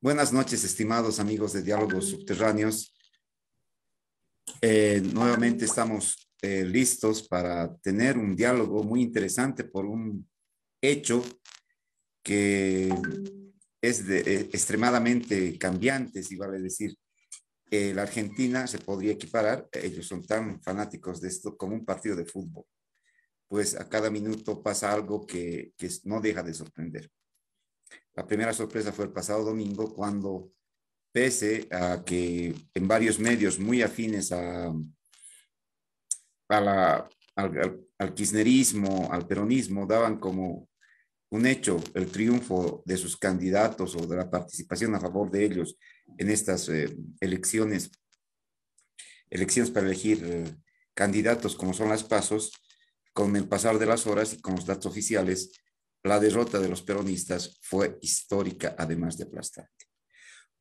Buenas noches, estimados amigos de Diálogos Subterráneos. Nuevamente estamos listos para tener un diálogo muy interesante por un hecho que es extremadamente cambiante, si vale decir. La Argentina se podría equiparar, ellos son tan fanáticos de esto como un partido de fútbol, pues a cada minuto pasa algo que no deja de sorprender. La primera sorpresa fue el pasado domingo cuando pese a que en varios medios muy afines al kirchnerismo, al peronismo, daban como un hecho el triunfo de sus candidatos o de la participación a favor de ellos en estas elecciones para elegir candidatos como son las pasos. Con el pasar de las horas y con los datos oficiales, la derrota de los peronistas fue histórica, además de aplastante.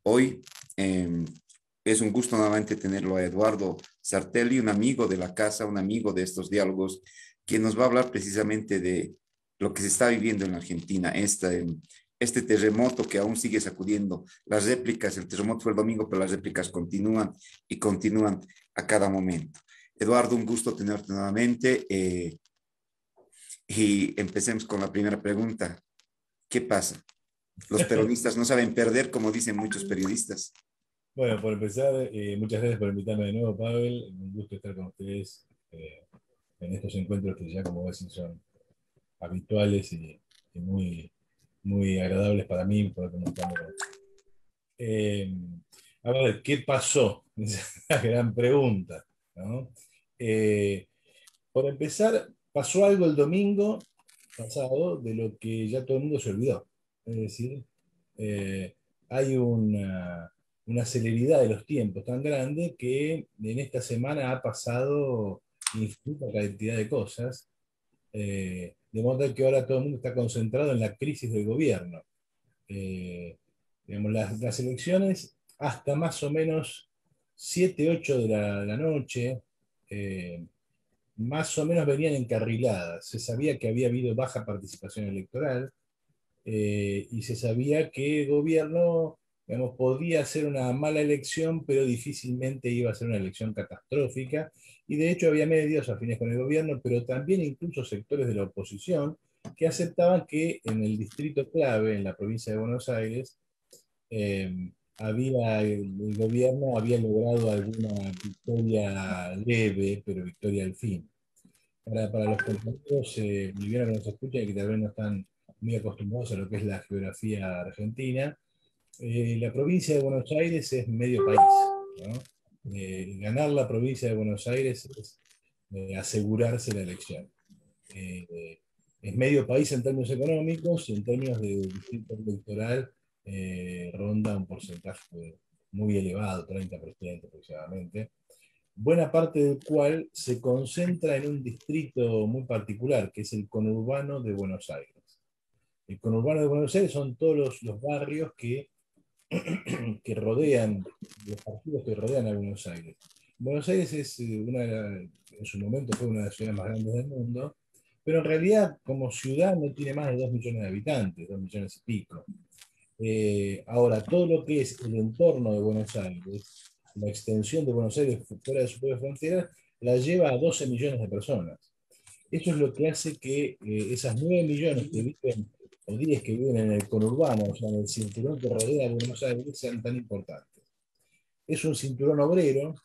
Hoy es un gusto nuevamente tenerlo a Eduardo Sartelli, un amigo de la casa, un amigo de estos diálogos, quien nos va a hablar precisamente de lo que se está viviendo en la Argentina, este terremoto que aún sigue sacudiendo las réplicas. El terremoto fue el domingo, pero las réplicas continúan y continúan a cada momento. Eduardo, un gusto tenerte nuevamente y empecemos con la primera pregunta. ¿Qué pasa? Los peronistas no saben perder, como dicen muchos periodistas. Bueno, por empezar, muchas gracias por invitarme de nuevo, Pavel. Un gusto estar con ustedes en estos encuentros que ya, como decís, son habituales y muy agradables para mí poder comentarlo con ustedes. Eh, a ver, ¿qué pasó? Esa es la gran pregunta, ¿no? Eh, por empezar, pasó algo el domingo pasado de lo que ya todo el mundo se olvidó. Es decir, eh, hay una celeridad de los tiempos tan grande que en esta semana ha pasado infinita cantidad de cosas, de modo que ahora todo el mundo está concentrado en la crisis del gobierno. Eh, digamos, las elecciones hasta más o menos 7 8 de la noche, eh, más o menos venían encarriladas. Se sabía que había habido baja participación electoral, y se sabía que el gobierno, digamos, podía hacer una mala elección, pero difícilmente iba a ser una elección catastrófica. Y de hecho había medios afines con el gobierno, pero también incluso sectores de la oposición que aceptaban que en el distrito clave, en la provincia de Buenos Aires, el gobierno había logrado alguna victoria leve, pero victoria al fin. Para los compañeros bolivianos que nos escuchan y que tal vez no están muy acostumbrados a lo que es la geografía argentina, la provincia de Buenos Aires es medio país, ¿no? Ganar la provincia de Buenos Aires es asegurarse la elección. Es medio país en términos económicos y en términos de distrito electoral ronda un porcentaje muy elevado, 30% aproximadamente, buena parte del cual se concentra en un distrito muy particular, que es el conurbano de Buenos Aires. El conurbano de Buenos Aires son todos los barrios que rodean, los partidos que rodean a Buenos Aires. Buenos Aires es en su momento fue una de las ciudades más grandes del mundo, pero en realidad como ciudad no tiene más de 2 millones de habitantes, 2 millones y pico. Ahora, todo lo que es el entorno de Buenos Aires, la extensión de Buenos Aires fuera de su propia frontera, la lleva a 12 millones de personas. Eso es lo que hace que esas 9 millones que viven, o 10 que viven en el conurbano, o sea, en el cinturón que rodea a Buenos Aires, sean tan importantes. Es un cinturón obrero,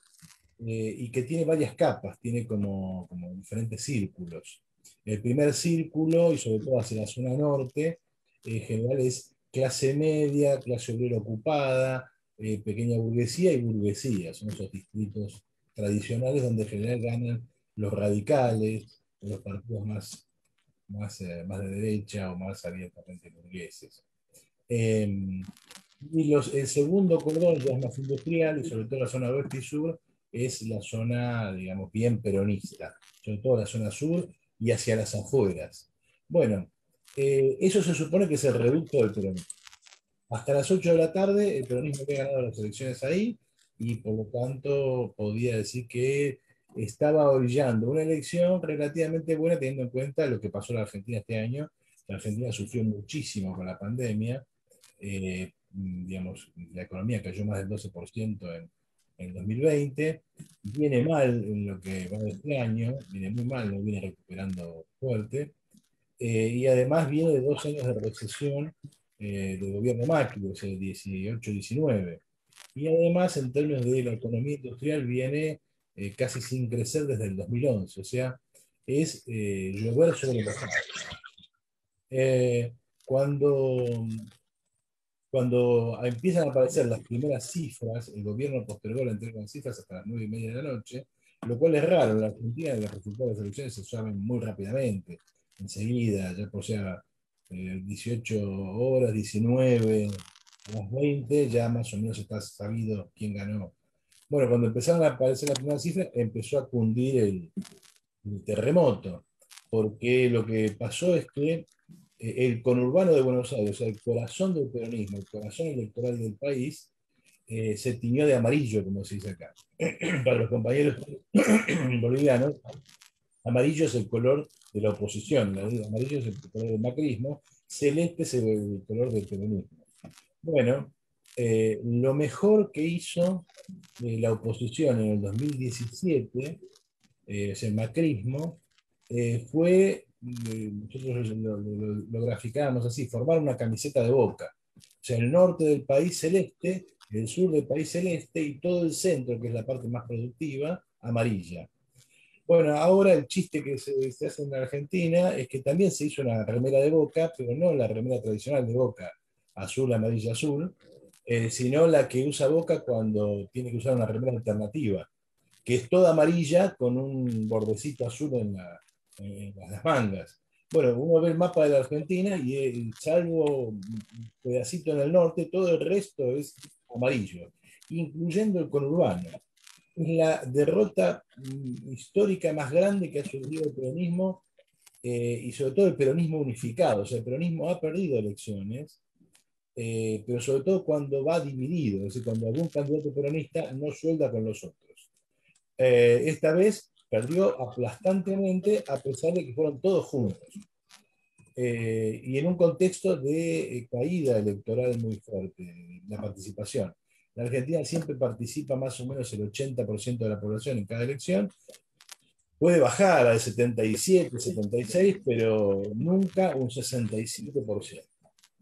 y que tiene varias capas, tiene como diferentes círculos. El primer círculo, y sobre todo hacia la zona norte, en general es clase media, clase obrera ocupada, pequeña burguesía y burguesía. Son esos distritos tradicionales donde en general ganan los radicales, los partidos más de derecha o más abiertamente burgueses. Eh, el segundo cordón ya es más industrial y sobre todo la zona oeste y sur es la zona, digamos, bien peronista, sobre todo la zona sur y hacia las afueras. Bueno, eso se supone que es el reducto del peronismo. Hasta las 8 de la tarde el peronismo había ganado las elecciones ahí y por lo tanto podía decir que estaba orillando una elección relativamente buena teniendo en cuenta lo que pasó en la Argentina este año. La Argentina sufrió muchísimo con la pandemia, digamos, la economía cayó más del 12% en 2020, viene mal en lo que va de este año, viene muy mal, no viene recuperando fuerte, y además viene de 2 años de recesión del gobierno Macri, o sea, 18-19. Y además, en términos de la economía industrial, viene casi sin crecer desde el 2011, o sea, es llover sobre mojado. Eh, cuando, cuando empiezan a aparecer las primeras cifras, el gobierno postergó la entrega de las cifras hasta las 9:30 de la noche, lo cual es raro. En la Argentina los resultados de las elecciones se saben muy rápidamente, enseguida, ya por sea 18 horas, 19, a las 20, ya más o menos está sabido quién ganó. Bueno, cuando empezaron a aparecer las primeras cifras, empezó a cundir el terremoto, porque lo que pasó es que el conurbano de Buenos Aires, o sea, el corazón del peronismo, el corazón electoral del país, se tiñó de amarillo, como se dice acá. Para los compañeros bolivianos, amarillo es el color de la oposición, amarillo es el color del macrismo, celeste es el color del peronismo. Bueno, lo mejor que hizo la oposición en el 2017, o sea, el macrismo, fue, nosotros lo graficábamos así, formar una camiseta de Boca. O sea, el norte del país celeste, el sur del país celeste y todo el centro, que es la parte más productiva, amarilla. Bueno, ahora el chiste que se hace en la Argentina es que también se hizo una remera de Boca, pero no la remera tradicional de Boca, azul, amarilla, azul, sino la que usa Boca cuando tiene que usar una remera alternativa, que es toda amarilla con un bordecito azul en las mangas. Bueno, uno ve el mapa de la Argentina y salvo un pedacito en el norte, todo el resto es amarillo, incluyendo el conurbano. Es la derrota histórica más grande que ha sufrido el peronismo, y sobre todo el peronismo unificado. O sea, el peronismo ha perdido elecciones, pero sobre todo cuando va dividido, es decir, cuando algún candidato peronista no suelda con los otros. Esta vez perdió aplastantemente a pesar de que fueron todos juntos. Y en un contexto de caída electoral muy fuerte, la participación. La Argentina siempre participa más o menos el 80% de la población en cada elección. Puede bajar al 77, 76, pero nunca un 65%.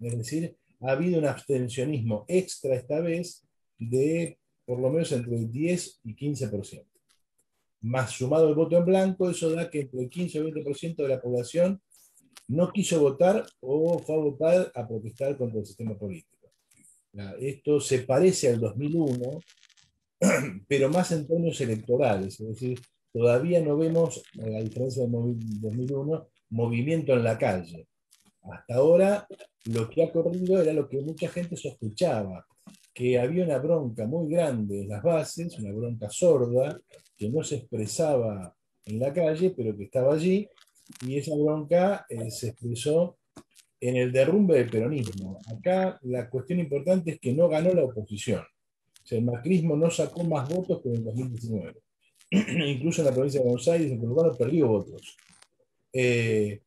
Es decir, ha habido un abstencionismo extra esta vez de por lo menos entre el 10 y 15%. Más sumado el voto en blanco, eso da que entre el 15 y 20% de la población no quiso votar o fue a votar a protestar contra el sistema político. Esto se parece al 2001, pero más en términos electorales, es decir, todavía no vemos, a diferencia del 2001, movimiento en la calle. Hasta ahora lo que ha corrido era lo que mucha gente sospechaba, que había una bronca muy grande en las bases, una bronca sorda, que no se expresaba en la calle, pero que estaba allí, y esa bronca se expresó en el derrumbe del peronismo. Acá la cuestión importante es que no ganó la oposición. O sea, el macrismo no sacó más votos que en el 2019. Incluso en la provincia de Buenos Aires, en Uruguay perdió votos. Eh,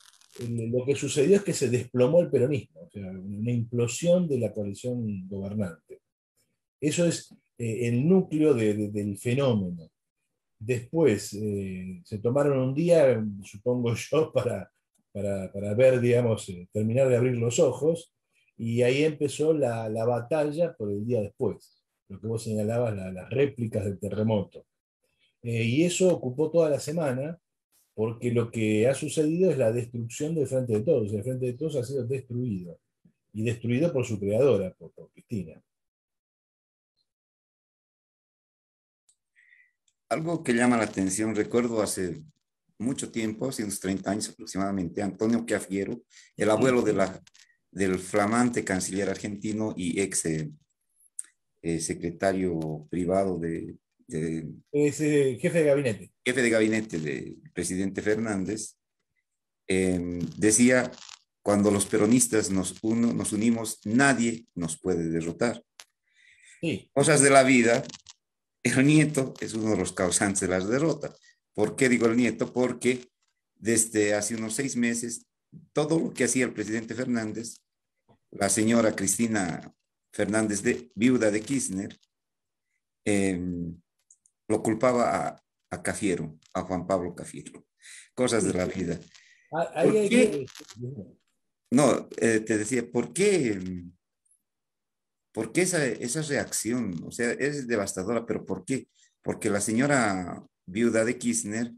lo que sucedió es que se desplomó el peronismo, o sea, una implosión de la coalición gobernante. Eso es el núcleo del fenómeno. Después se tomaron un día, supongo yo, para ver, digamos, terminar de abrir los ojos, y ahí empezó la batalla por el día después, lo que vos señalabas, las réplicas del terremoto. Y eso ocupó toda la semana, porque lo que ha sucedido es la destrucción del Frente de Todos. El Frente de Todos ha sido destruido, y destruido por su creadora, por Cristina. Algo que llama la atención, recuerdo hace mucho tiempo, hace unos 30 años aproximadamente, Antonio Cafiero, el abuelo del flamante canciller argentino y ex secretario privado Es jefe de gabinete. jefe de gabinete del presidente Fernández, decía, cuando los peronistas nos unimos, nadie nos puede derrotar. Sí. Cosas de la vida, el nieto es uno de los causantes de las derrotas. ¿Por qué digo el nieto? Porque desde hace unos 6 meses, todo lo que hacía el presidente Fernández, la señora Cristina Fernández, viuda de Kirchner, eh, lo culpaba a Cafiero, a Juan Pablo Cafiero. Cosas de Sí, la vida. ahí ¿Por hay qué? que... No, te decía, ¿por qué esa reacción? O sea, es devastadora, pero ¿por qué? Porque la señora viuda de Kirchner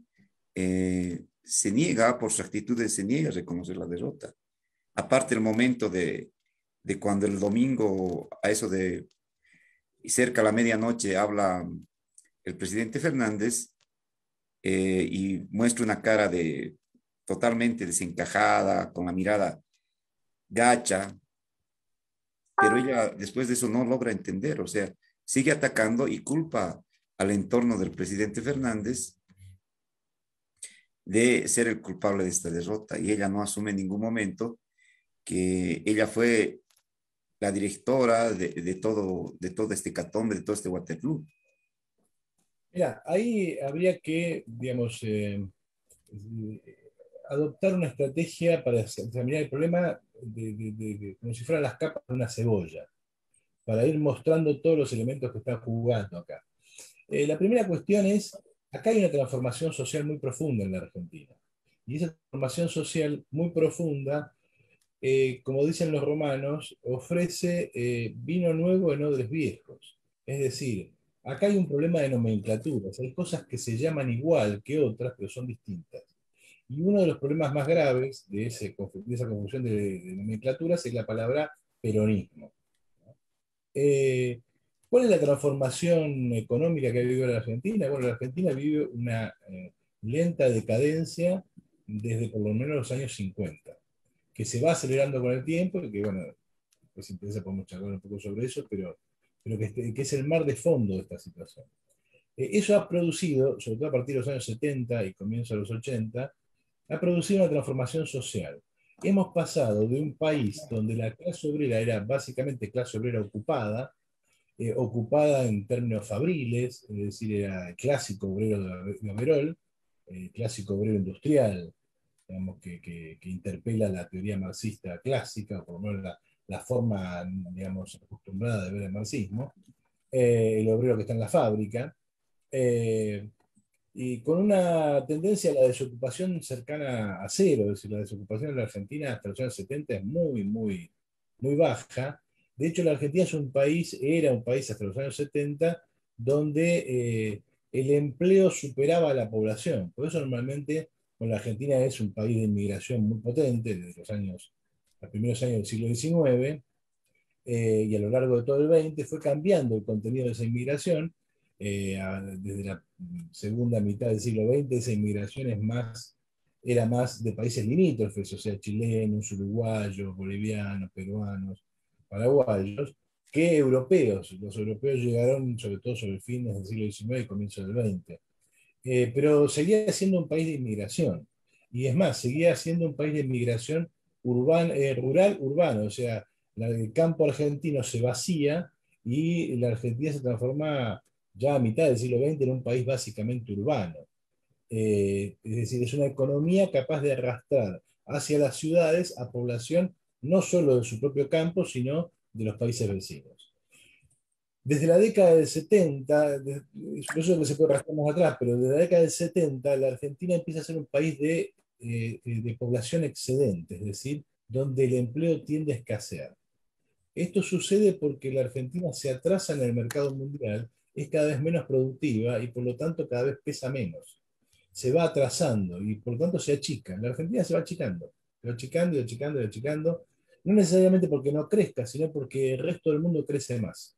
se niega, por su actitud, se niega a reconocer la derrota. Aparte el momento de cuando el domingo, a eso de cerca a la medianoche, habla el presidente Fernández y muestra una cara totalmente desencajada, con la mirada gacha, pero ella después de eso no logra entender, o sea, sigue atacando y culpa al entorno del presidente Fernández de ser el culpable de esta derrota y ella no asume en ningún momento que ella fue la directora de todo este catombe, de todo este Waterloo. Mira, ahí habría que, digamos, adoptar una estrategia para examinar el problema como si fueran las capas de una cebolla, para ir mostrando todos los elementos que están jugando acá. La primera cuestión es, acá hay una transformación social muy profunda en la Argentina. Y esa transformación social muy profunda, como dicen los romanos, ofrece vino nuevo en odres viejos. Es decir, acá hay un problema de nomenclaturas. Hay cosas que se llaman igual que otras, pero son distintas. Y uno de los problemas más graves de esa confusión de nomenclaturas es la palabra peronismo. Eh, ¿Cuál es la transformación económica que ha vivido la Argentina? Bueno, la Argentina vive una lenta decadencia desde por lo menos los años 50, que se va acelerando con el tiempo y que, bueno, pues si interesa podemos charlar un poco sobre eso, pero que es el mar de fondo de esta situación. Eso ha producido, sobre todo a partir de los años 70 y comienzo de los 80, ha producido una transformación social. Hemos pasado de un país donde la clase obrera era básicamente clase obrera ocupada, ocupada en términos fabriles, es decir, era el clásico obrero de Oberol, el clásico obrero industrial, digamos, que interpela la teoría marxista clásica, o por lo menos la forma, digamos, acostumbrada de ver el marxismo, el obrero que está en la fábrica, eh, y con una tendencia a la desocupación cercana a cero, es decir, la desocupación en la Argentina hasta los años 70 es muy, muy, muy baja. De hecho, la Argentina era un país hasta los años 70 donde el empleo superaba a la población. Por eso normalmente, bueno, la Argentina es un país de inmigración muy potente desde los primeros años del siglo XIX, y a lo largo de todo el XX fue cambiando el contenido de esa inmigración. Desde la segunda mitad del siglo XX esa inmigración era más de países limítrofes, o sea, chilenos, uruguayos, bolivianos, peruanos, paraguayos, que europeos. Los europeos llegaron sobre todo sobre fines del siglo XIX y comienzo del XX. Pero seguía siendo un país de inmigración. Y es más, seguía siendo un país de inmigración rural-urbano, o sea, el campo argentino se vacía y la Argentina se transforma ya a mitad del siglo XX en un país básicamente urbano. Es decir, es una economía capaz de arrastrar hacia las ciudades a población no solo de su propio campo, sino de los países vecinos. Desde la década del 70, por eso que se puede arrastrar más atrás, pero desde la década del 70 la Argentina empieza a ser un país de población excedente, es decir, donde el empleo tiende a escasear. Esto sucede porque la Argentina se atrasa en el mercado mundial, es cada vez menos productiva y por lo tanto cada vez pesa menos. Se va atrasando y por lo tanto se achica. La Argentina se va achicando y achicando y achicando, no necesariamente porque no crezca, sino porque el resto del mundo crece más.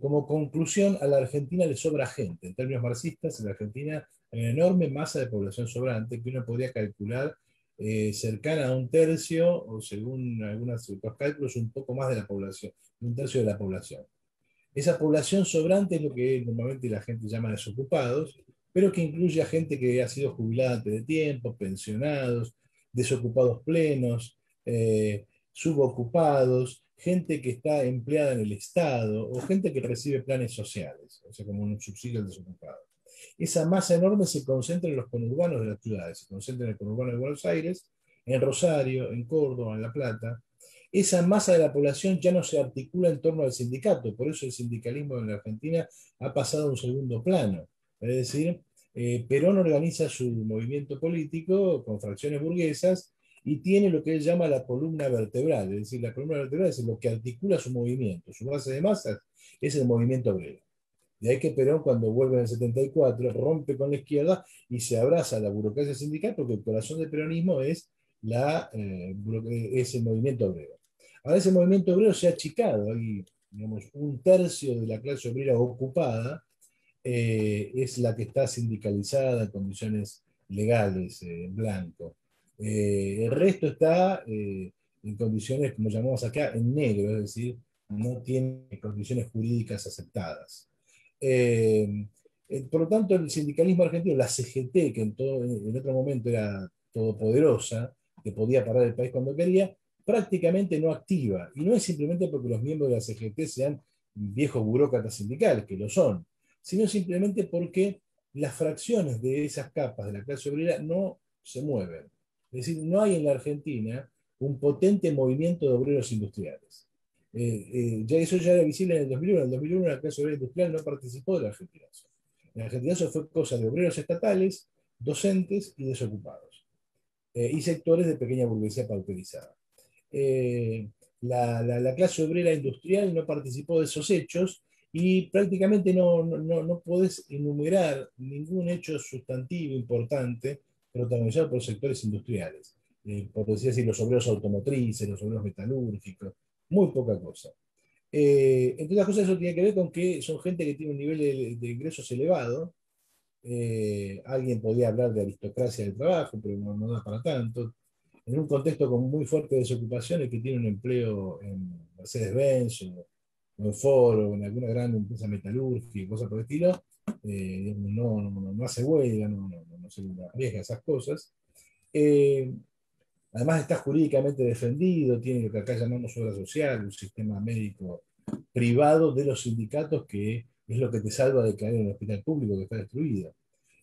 Como conclusión, a la Argentina le sobra gente. En términos marxistas, en la Argentina hay una enorme masa de población sobrante que uno podría calcular cercana a un tercio, o según algunos otros cálculos, un poco más de la población, un tercio de la población. Esa población sobrante es lo que normalmente la gente llama desocupados, pero que incluye a gente que ha sido jubilada antes de tiempo, pensionados, desocupados plenos, subocupados, gente que está empleada en el Estado o gente que recibe planes sociales, o sea, como un subsidio al desocupado. Esa masa enorme se concentra en los conurbanos de las ciudades, se concentra en el conurbano de Buenos Aires, en Rosario, en Córdoba, en La Plata, esa masa de la población ya no se articula en torno al sindicato, por eso el sindicalismo en la Argentina ha pasado a un segundo plano. Es decir, Perón organiza su movimiento político con fracciones burguesas y tiene lo que él llama la columna vertebral, es decir, la columna vertebral es lo que articula su movimiento, su base de masas es el movimiento obrero. De ahí que Perón, cuando vuelve en el 74, rompe con la izquierda y se abraza a la burocracia sindical, porque el corazón del peronismo es el movimiento obrero. Ahora ese movimiento obrero se ha achicado, hay, digamos, un tercio de la clase obrera ocupada es la que está sindicalizada en condiciones legales, en blanco. El resto está en condiciones, como llamamos acá, en negro, es decir, no tiene condiciones jurídicas aceptadas. Eh, por lo tanto, el sindicalismo argentino, la CGT, que en otro momento era todopoderosa, que podía parar el país cuando quería, prácticamente no activa. Y no es simplemente porque los miembros de la CGT sean viejos burócratas sindicales, que lo son, sino simplemente porque las fracciones de esas capas de la clase obrera no se mueven. Es decir, no hay en la Argentina un potente movimiento de obreros industriales. Ya eso ya era visible en el 2001. En el 2001 la clase obrera industrial no participó del argentinazo. El argentinazo fue cosa de obreros estatales, docentes y desocupados. Y sectores de pequeña burguesía pauperizada. Eh, la clase obrera industrial no participó de esos hechos y prácticamente no podés enumerar ningún hecho sustantivo importante protagonizado por sectores industriales. Por decir así, los obreros automotrices, los obreros metalúrgicos, muy poca cosa. Entre otras cosas, eso tiene que ver con que son gente que tiene un nivel de ingresos elevado. Alguien podría hablar de aristocracia del trabajo, pero no da para tanto. En un contexto con muy fuerte desocupación, el que tiene un empleo en Mercedes-Benz o en Ford o en alguna gran empresa metalúrgica, cosas por el estilo, no hace huelga, no se arriesga a esas cosas. Eh, Además está jurídicamente defendido, tiene lo que acá llamamos obra social, un sistema médico privado de los sindicatos que es lo que te salva de caer en el hospital público que está destruido.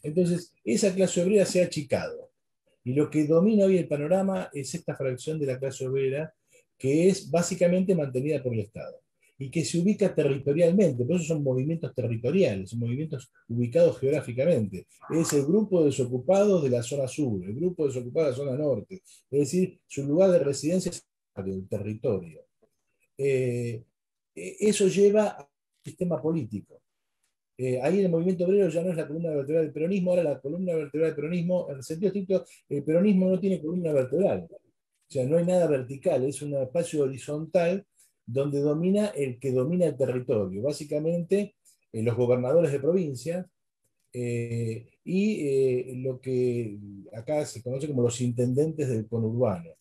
Entonces, esa clase obrera se ha achicado. Y lo que domina hoy el panorama es esta fracción de la clase obrera que es básicamente mantenida por el Estado y que se ubica territorialmente, por eso son movimientos territoriales, son movimientos ubicados geográficamente. Es el grupo de desocupados de la zona sur, el grupo de desocupados de la zona norte, es decir, su lugar de residencia es el territorio. Eh, Eso lleva a un sistema político. Ahí el movimiento obrero ya no es la columna vertebral del peronismo, ahora la columna vertebral del peronismo, en el sentido estricto, el peronismo no tiene columna vertebral. O sea, no hay nada vertical, es un espacio horizontal donde domina el que domina el territorio. Básicamente, los gobernadores de provincia lo que acá se conoce como los intendentes del conurbano,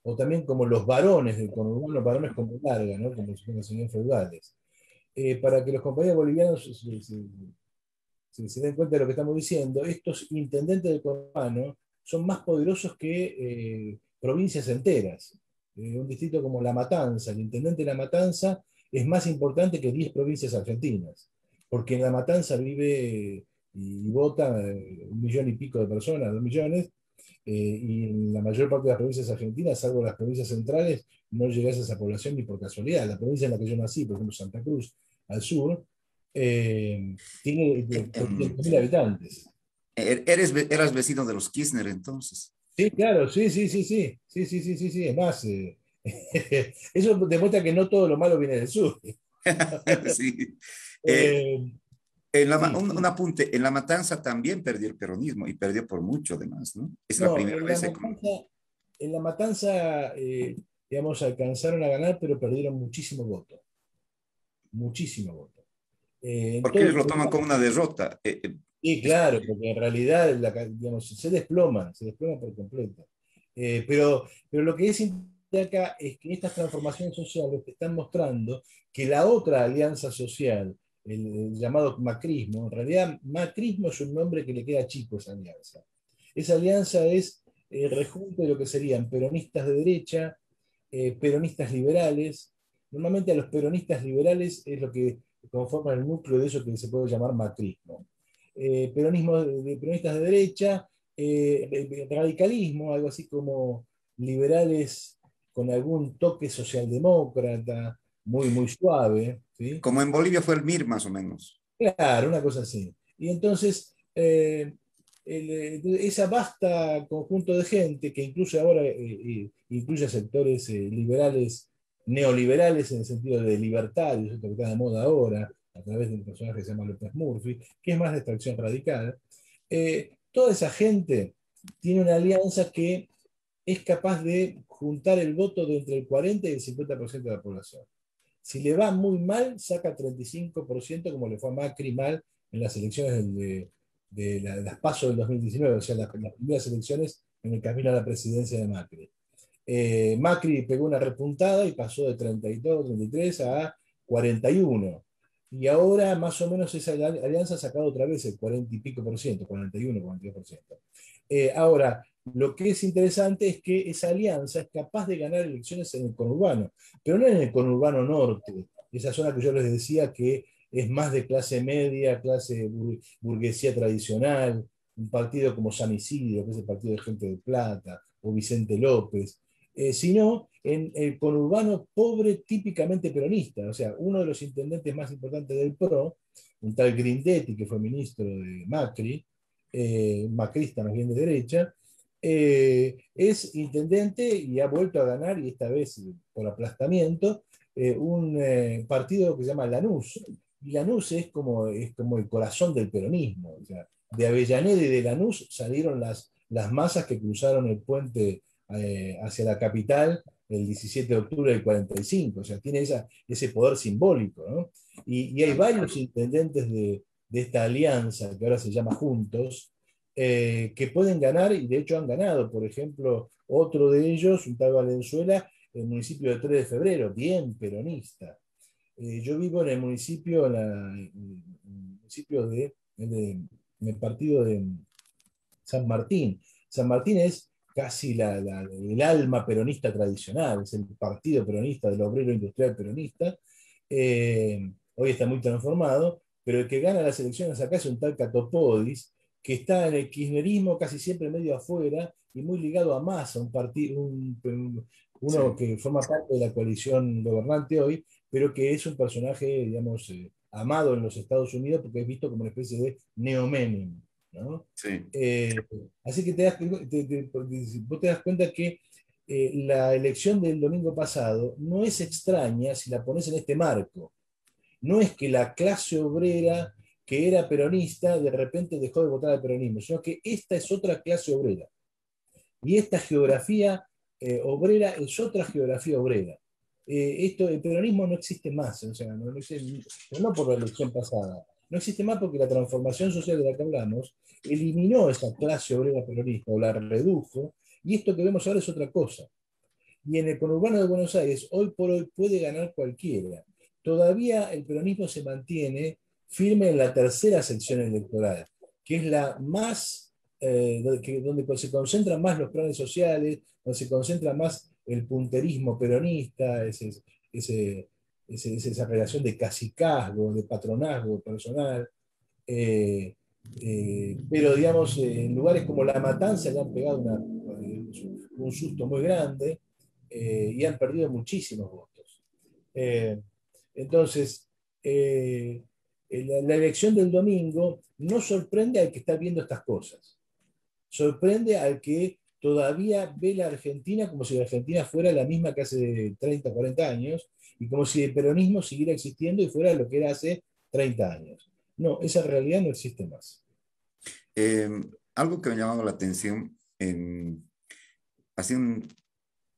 o también como los varones del conurbano, varones como larga, ¿no? Como si fueran señores feudales. Para que los compañeros bolivianos se den cuenta de lo que estamos diciendo, estos intendentes del conurbano son más poderosos que provincias enteras. Un distrito como La Matanza, el intendente de La Matanza es más importante que 10 provincias argentinas, porque en La Matanza vive y vota 1 millón y pico de personas, 2 millones, y en la mayor parte de las provincias argentinas, salvo las provincias centrales, no llegas a esa población ni por casualidad. La provincia en la que yo nací, por ejemplo, Santa Cruz, al sur, tiene Em, 300.000 habitantes. Eras vecino de los Kirchner entonces. Sí, claro, sí, sí, sí, sí, sí, sí, sí, sí, sí. Es más, eso demuestra que no todo lo malo viene del sur. Sí. Eh, Eh, sí, un apunte, en La Matanza también perdió el peronismo y perdió por mucho además, ¿no? Es la no, primera vez. En la matanza digamos, alcanzaron a ganar, pero perdieron muchísimo voto. En Porque todo ellos el lo toman país. como una derrota. Sí, Es- claro, porque en realidad digamos, se desploma por completo. Pero lo que es importante acá es que estas transformaciones sociales te están mostrando que la otra alianza social, el llamado macrismo, en realidad macrismo es un nombre que le queda chico a esa alianza. Esa alianza es el rejunte de lo que serían peronistas de derecha, peronistas liberales. Normalmente a los peronistas liberales es lo que conforma el núcleo de eso que se puede llamar macrismo. Peronismo de peronistas de derecha, radicalismo, algo así como liberales con algún toque socialdemócrata, muy, muy suave, ¿sí? Como en Bolivia fue el MIR más o menos. Claro, una cosa así. Y entonces, esa vasta conjunto de gente que incluye ahora, incluye sectores liberales, neoliberales en el sentido de libertarios, esto que está de moda ahora, a través de un personaje que se llama López Murphy, que es más de extracción radical, toda esa gente tiene una alianza que es capaz de juntar el voto de entre el 40 y el 50% de la población. Si le va muy mal, saca 35%, como le fue a Macri mal en las elecciones de las PASO del 2019, o sea, las primeras elecciones en el camino a la presidencia de Macri. Macri pegó una repuntada y pasó de 32, 33 a 41. Y ahora más o menos esa alianza ha sacado otra vez el 40 y pico por ciento, 41, 42%. Ahora, lo que es interesante es que esa alianza es capaz de ganar elecciones en el conurbano, pero no en el conurbano norte, esa zona que yo les decía que es más de clase media, clase burguesía tradicional, un partido como San Isidro, que es el partido de Gente de Plata, o Vicente López, sino en el conurbano pobre típicamente peronista. O sea, uno de los intendentes más importantes del PRO, un tal Grindetti, que fue ministro de Macri, macrista más bien de derecha, es intendente y ha vuelto a ganar, y esta vez por aplastamiento, un partido que se llama Lanús. Y Lanús es como el corazón del peronismo. O sea, de Avellaneda y de Lanús salieron las masas que cruzaron el puente hacia la capital el 17 de octubre del 45. O sea, tiene ese poder simbólico, ¿no? Y hay varios intendentes de esta alianza, que ahora se llama Juntos, que pueden ganar, y de hecho han ganado. Por ejemplo, otro de ellos, un tal Valenzuela, el municipio de 3 de febrero, bien peronista. Yo vivo en el municipio, en el partido de San Martín. San Martín es casi el alma peronista tradicional, es el partido peronista del obrero industrial peronista. Hoy está muy transformado, pero el que gana las elecciones acá es un tal Catopodis, que está en el kirchnerismo casi siempre medio afuera y muy ligado a Massa, un partido, uno Sí. que forma parte de la coalición gobernante hoy, pero que es un personaje, digamos, amado en los Estados Unidos porque es visto como una especie de neo-Menem, ¿no? Sí. Eh, Así que vos te das cuenta que la elección del domingo pasado no es extraña si la pones en este marco. No es que la clase obrera que era peronista de repente dejó de votar al peronismo, sino que esta es otra clase obrera. Y esta geografía obrera es otra geografía obrera. El peronismo no existe más, o sea, no por la elección pasada, no existe más porque la transformación social de la que hablamos eliminó esa clase obrera peronista o la redujo, y esto que vemos ahora es otra cosa. Y en el conurbano de Buenos Aires, hoy por hoy puede ganar cualquiera. Todavía el peronismo se mantiene firme en la tercera sección electoral, que es la más, donde se concentran más los planes sociales, donde se concentra más el punterismo peronista, esa relación de cacicazgo, de patronazgo personal. Pero digamos, en lugares como La Matanza le han pegado un susto muy grande, y han perdido muchísimos votos. Eh, entonces, la elección del domingo no sorprende al que está viendo estas cosas, sorprende al que todavía ve la Argentina como si la Argentina fuera la misma que hace 30, 40 años, y como si el peronismo siguiera existiendo y fuera lo que era hace 30 años. No, esa realidad no existe más. Eh, Algo que me llamaba la atención, hace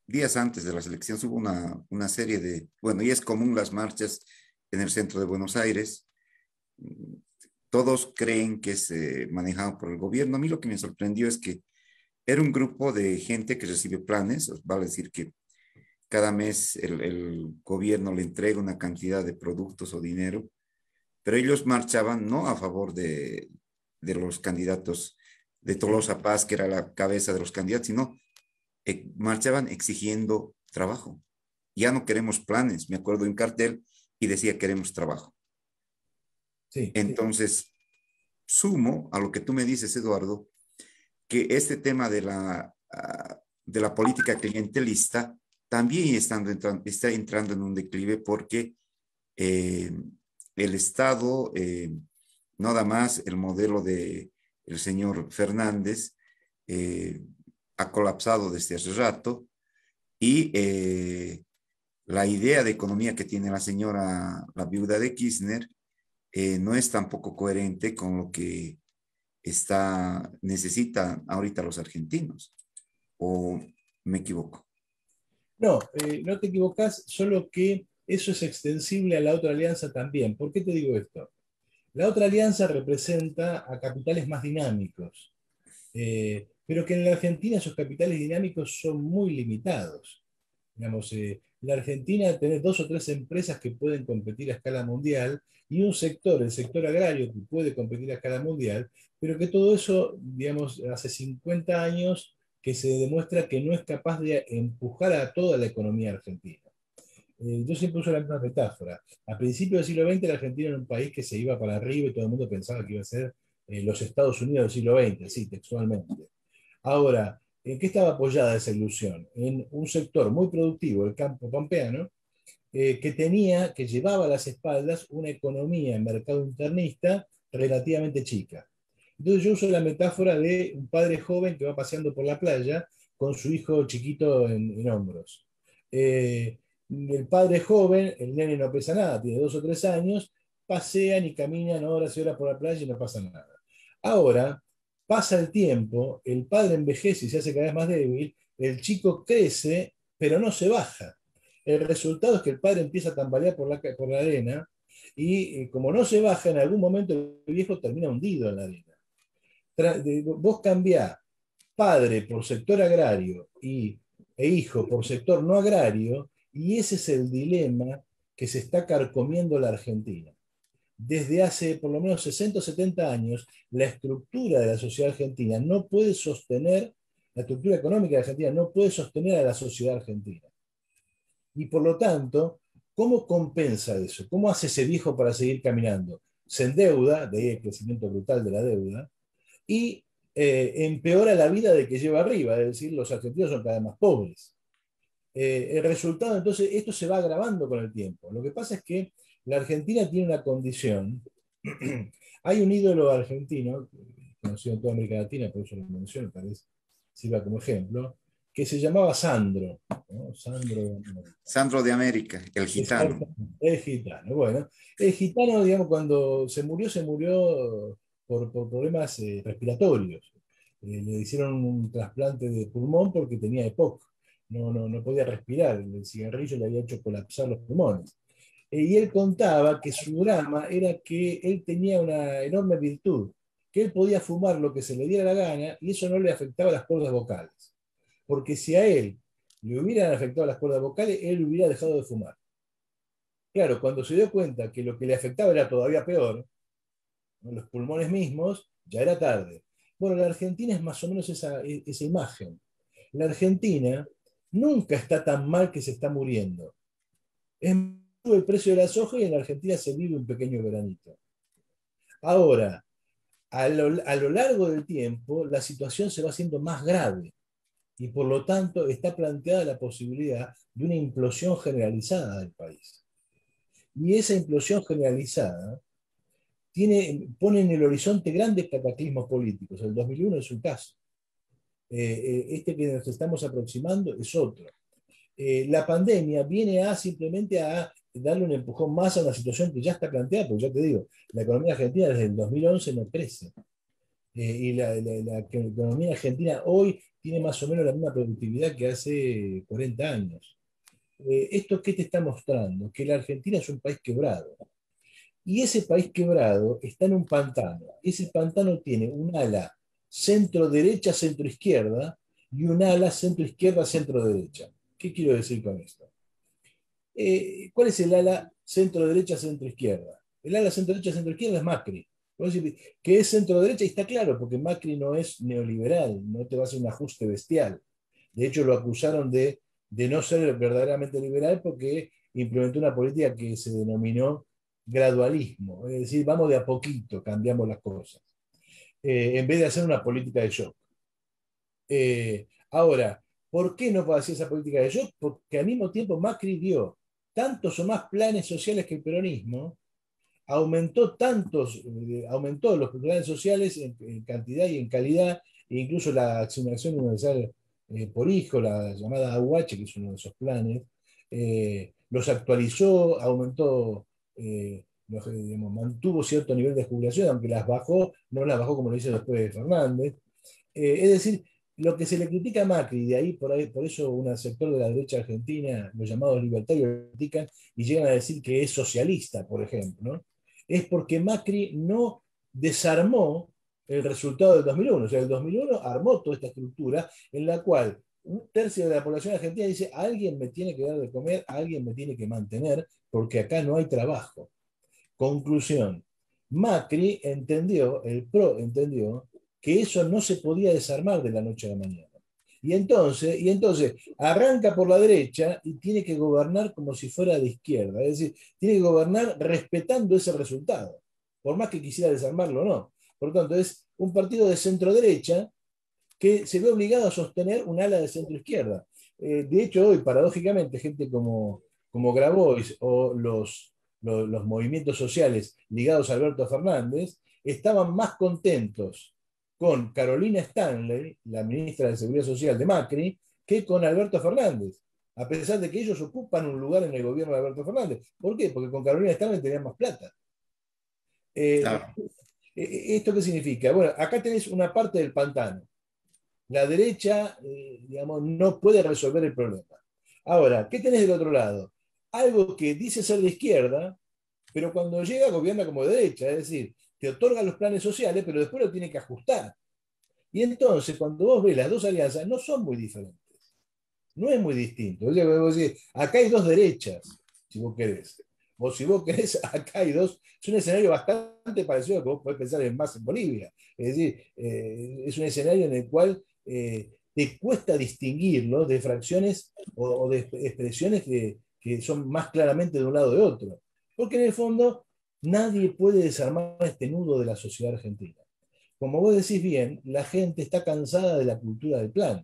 días antes de las elecciones hubo una serie de, bueno, y es común las marchas en el centro de Buenos Aires. Todos creen que es manejado por el gobierno. A mí lo que me sorprendió es que era un grupo de gente que recibe planes, vale decir que cada mes el gobierno le entrega una cantidad de productos o dinero, pero ellos marchaban no a favor de los candidatos de Tolosa Paz, que era la cabeza de los candidatos, sino marchaban exigiendo trabajo. Ya no queremos planes, me acuerdo de un cartel y decía queremos trabajo. Sí, Entonces, sumo a lo que tú me dices, Eduardo, que este tema de la política clientelista también está entrando en un declive porque eh, el Estado, nada más el modelo de el señor Fernández, eh, ha colapsado desde hace rato y la idea de economía que tiene la señora, la viuda de Kirchner, no es tampoco coherente con lo que necesitan ahorita los argentinos. ¿O me equivoco? No, no te equivocás, solo que eso es extensible a la otra alianza también. ¿Por qué te digo esto? La otra alianza representa a capitales más dinámicos, pero que en la Argentina esos capitales dinámicos son muy limitados. Digamos, en la Argentina tenés dos o tres empresas que pueden competir a escala mundial y un sector, el sector agrario, que puede competir a escala mundial, pero que todo eso, digamos, hace 50 años que se demuestra que no es capaz de empujar a toda la economía argentina. Yo siempre uso la misma metáfora. A principios del siglo XX la Argentina era un país que se iba para arriba y todo el mundo pensaba que iba a ser los Estados Unidos del siglo XX, sí, textualmente. Ahora, ¿en qué estaba apoyada esa ilusión? En un sector muy productivo, el campo pampeano, que llevaba a las espaldas una economía en mercado internista relativamente chica. Entonces yo uso la metáfora de un padre joven que va paseando por la playa con su hijo chiquito en hombros. El padre joven, el nene no pesa nada, tiene 2 o 3 años, pasean y caminan horas y horas por la playa y no pasa nada. Ahora, pasa el tiempo, el padre envejece y se hace cada vez más débil, el chico crece, pero no se baja. El resultado es que el padre empieza a tambalear por la arena y como no se baja, en algún momento el viejo termina hundido en la arena. Vos cambiás padre por sector agrario e hijo por sector no agrario, y ese es el dilema que se está carcomiendo la Argentina. Desde hace por lo menos 60 o 70 años, la estructura de la sociedad argentina no puede sostener, la estructura económica de la Argentina no puede sostener a la sociedad argentina. Y por lo tanto, ¿cómo compensa eso? ¿Cómo hace ese viejo para seguir caminando? Se endeuda, de ahí el crecimiento brutal de la deuda, y empeora la vida de que lleva arriba, es decir, los argentinos son cada vez más pobres. El resultado, entonces, esto se va agravando con el tiempo. Lo que pasa es que la Argentina tiene una condición. Hay un ídolo argentino, conocido en toda América Latina, por eso lo menciono, tal vez sirva como ejemplo, que se llamaba Sandro, ¿no? Sandro. Sandro de América, el gitano. Exacto, el gitano. Bueno, el gitano, digamos, cuando se murió por problemas respiratorios. Le hicieron un trasplante de pulmón porque tenía EPOC. No podía respirar. El cigarrillo le había hecho colapsar los pulmones. Y él contaba que su drama era que él tenía una enorme virtud, que él podía fumar lo que se le diera la gana y eso no le afectaba las cuerdas vocales. Porque si a él le hubieran afectado las cuerdas vocales, él hubiera dejado de fumar. Claro, cuando se dio cuenta que lo que le afectaba era todavía peor, ¿no? Los pulmones mismos, ya era tarde. Bueno, la Argentina es más o menos esa imagen. La Argentina nunca está tan mal que se está muriendo. Es el precio de la soja y en la Argentina se vive un pequeño veranito. Ahora, a lo largo del tiempo, la situación se va haciendo más grave y por lo tanto está planteada la posibilidad de una implosión generalizada del país. Y esa implosión generalizada pone en el horizonte grandes cataclismos políticos. El 2001 es un caso. Este que nos estamos aproximando es otro. La pandemia viene simplemente a darle un empujón más a una situación que ya está planteada, porque ya te digo, la economía argentina desde el 2011 no crece. Y la economía argentina hoy tiene más o menos la misma productividad que hace 40 años. ¿Esto qué te está mostrando? Que la Argentina es un país quebrado. Y ese país quebrado está en un pantano. Ese pantano tiene un ala centro-derecha, centro-izquierda y un ala centro-izquierda, centro-derecha. ¿Qué quiero decir con esto? ¿Cuál es el ala centro-derecha, centro-izquierda? El ala centro-derecha, centro-izquierda es Macri. Que es centro-derecha y está claro, porque Macri no es neoliberal, no te va a hacer un ajuste bestial. De hecho, lo acusaron de no ser verdaderamente liberal porque implementó una política que se denominó gradualismo, es decir, vamos de a poquito, cambiamos las cosas, en vez de hacer una política de shock. Ahora, ¿Por qué no hacía esa política de yo? Porque al mismo tiempo Macri dio tantos o más planes sociales que el peronismo, aumentó los planes sociales en cantidad y en calidad, e incluso la asignación universal por hijo, la llamada AUH, que es uno de esos planes, los actualizó, aumentó, digamos, mantuvo cierto nivel de jubilación, aunque las bajó, no las bajó como lo hizo después Fernández. Es decir, lo que se le critica a Macri, de ahí, por eso un sector de la derecha argentina, los llamados libertarios, lo critican y llegan a decir que es socialista, por ejemplo, ¿no? Es porque Macri no desarmó el resultado del 2001. O sea, el 2001 armó toda esta estructura en la cual un tercio de la población argentina dice, alguien me tiene que dar de comer, alguien me tiene que mantener, porque acá no hay trabajo. Conclusión, Macri entendió, el PRO entendió, que eso no se podía desarmar de la noche a la mañana. Y entonces arranca por la derecha y tiene que gobernar como si fuera de izquierda, es decir, tiene que gobernar respetando ese resultado, por más que quisiera desarmarlo o no. Por lo tanto, es un partido de centro derecha que se ve obligado a sostener un ala de centro izquierda. De hecho, hoy, paradójicamente, gente como Grabois o los movimientos sociales ligados a Alberto Fernández estaban más contentos con Carolina Stanley, la ministra de Seguridad Social de Macri, que con Alberto Fernández, a pesar de que ellos ocupan un lugar en el gobierno de Alberto Fernández. ¿Por qué? Porque con Carolina Stanley tenían más plata. Claro. ¿Esto qué significa? Bueno, acá tenés una parte del pantano. La derecha, digamos, no puede resolver el problema. Ahora, ¿qué tenés del otro lado? Algo que dice ser de izquierda, pero cuando llega gobierna como de derecha, es decir, te otorga los planes sociales, pero después lo tiene que ajustar. Y entonces, cuando vos ves las dos alianzas, no son muy diferentes. No es muy distinto. O sea, vos decís, acá hay dos derechas, si vos querés. O si vos querés, acá hay dos. Es un escenario bastante parecido a lo que vos podés pensar más en Bolivia. Es decir, es un escenario en el cual te cuesta distinguirlo de fracciones o de expresiones que son más claramente de un lado o de otro. Porque en el fondo nadie puede desarmar este nudo de la sociedad argentina. Como vos decís bien, la gente está cansada de la cultura del plan,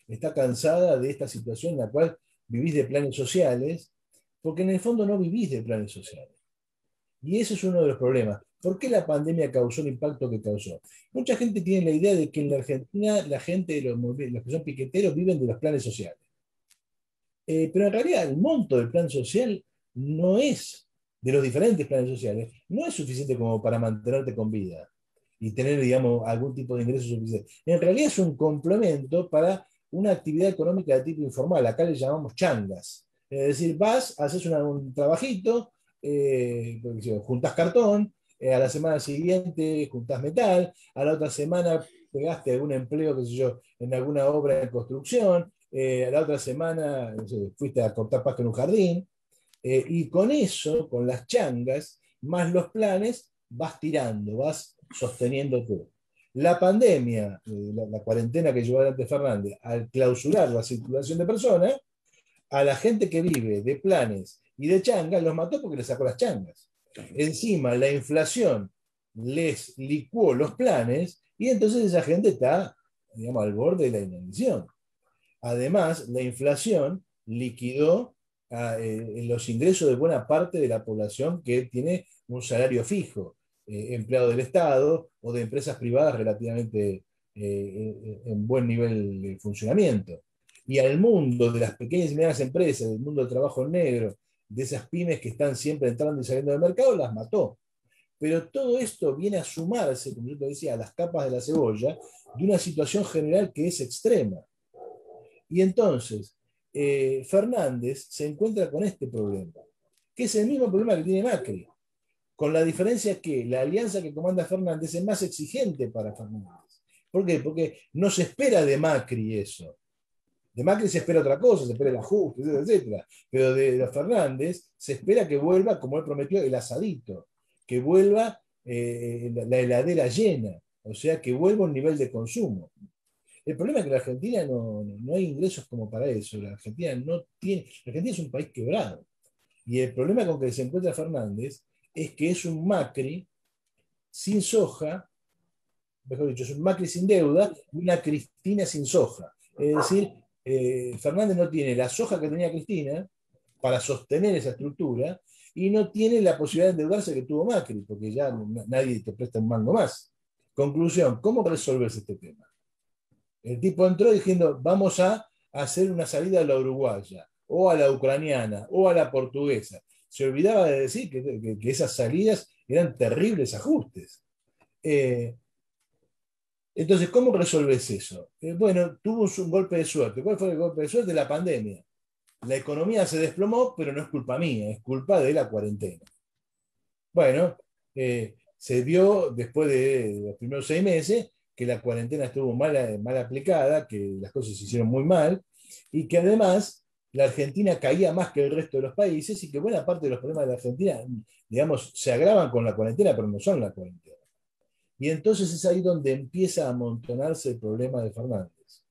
está cansada de esta situación en la cual vivís de planes sociales, porque en el fondo no vivís de planes sociales. Y ese es uno de los problemas. ¿Por qué la pandemia causó el impacto que causó? Mucha gente tiene la idea de que en la Argentina la gente, los que son piqueteros, viven de los planes sociales. Pero en realidad el monto del plan social no es, de los diferentes planes sociales, no es suficiente como para mantenerte con vida y tener, digamos, algún tipo de ingreso suficiente. En realidad es un complemento para una actividad económica de tipo informal, acá le llamamos changas. Es decir, vas, haces un trabajito, juntás cartón, a la semana siguiente juntás metal, a la otra semana pegaste algún empleo, qué sé yo, en alguna obra de construcción, la otra semana no sé, fuiste a cortar pasto en un jardín, y con eso, con las changas, más los planes, vas tirando, vas sosteniendo todo. La pandemia, la cuarentena que llevó adelante Fernández, al clausurar la circulación de personas, a la gente que vive de planes y de changas, los mató porque les sacó las changas. Encima, la inflación les licuó los planes y entonces esa gente está, digamos, al borde de la inanición. Además, la inflación liquidó los ingresos de buena parte de la población que tiene un salario fijo, empleado del Estado o de empresas privadas relativamente en buen nivel de funcionamiento. Y al mundo de las pequeñas y medianas empresas, del mundo del trabajo negro, de esas pymes que están siempre entrando y saliendo del mercado, las mató. Pero todo esto viene a sumarse, como yo te decía, a las capas de la cebolla de una situación general que es extrema. Y entonces, Fernández se encuentra con este problema, que es el mismo problema que tiene Macri, con la diferencia que la alianza que comanda Fernández es más exigente para Fernández. ¿Por qué? Porque no se espera de Macri eso. De Macri se espera otra cosa, se espera el ajuste, etcétera. Pero de Fernández se espera que vuelva, como él prometió, el asadito, que vuelva la heladera llena, o sea, que vuelva un nivel de consumo. El problema es que la Argentina no hay ingresos como para eso. La Argentina no tiene. La Argentina es un país quebrado. Y el problema con que se encuentra Fernández es que es un Macri sin soja, mejor dicho, es un Macri sin deuda y una Cristina sin soja. Es decir, Fernández no tiene la soja que tenía Cristina para sostener esa estructura y no tiene la posibilidad de endeudarse que tuvo Macri, porque ya nadie te presta un mango más. Conclusión, ¿cómo resolves este tema? El tipo entró diciendo, vamos a hacer una salida a la uruguaya, o a la ucraniana, o a la portuguesa. Se olvidaba de decir que esas salidas eran terribles ajustes. Eh, entonces, ¿cómo resolves eso? Bueno, tuvo un golpe de suerte. ¿Cuál fue el golpe de suerte? La pandemia. La economía se desplomó, pero no es culpa mía, es culpa de la cuarentena. Bueno, se vio después de los primeros 6 meses que la cuarentena estuvo mal aplicada, que las cosas se hicieron muy mal y que además la Argentina caía más que el resto de los países y que buena parte de los problemas de la Argentina, digamos, se agravan con la cuarentena, pero no son la cuarentena. Y entonces es ahí donde empieza a amontonarse el problema de Fernández.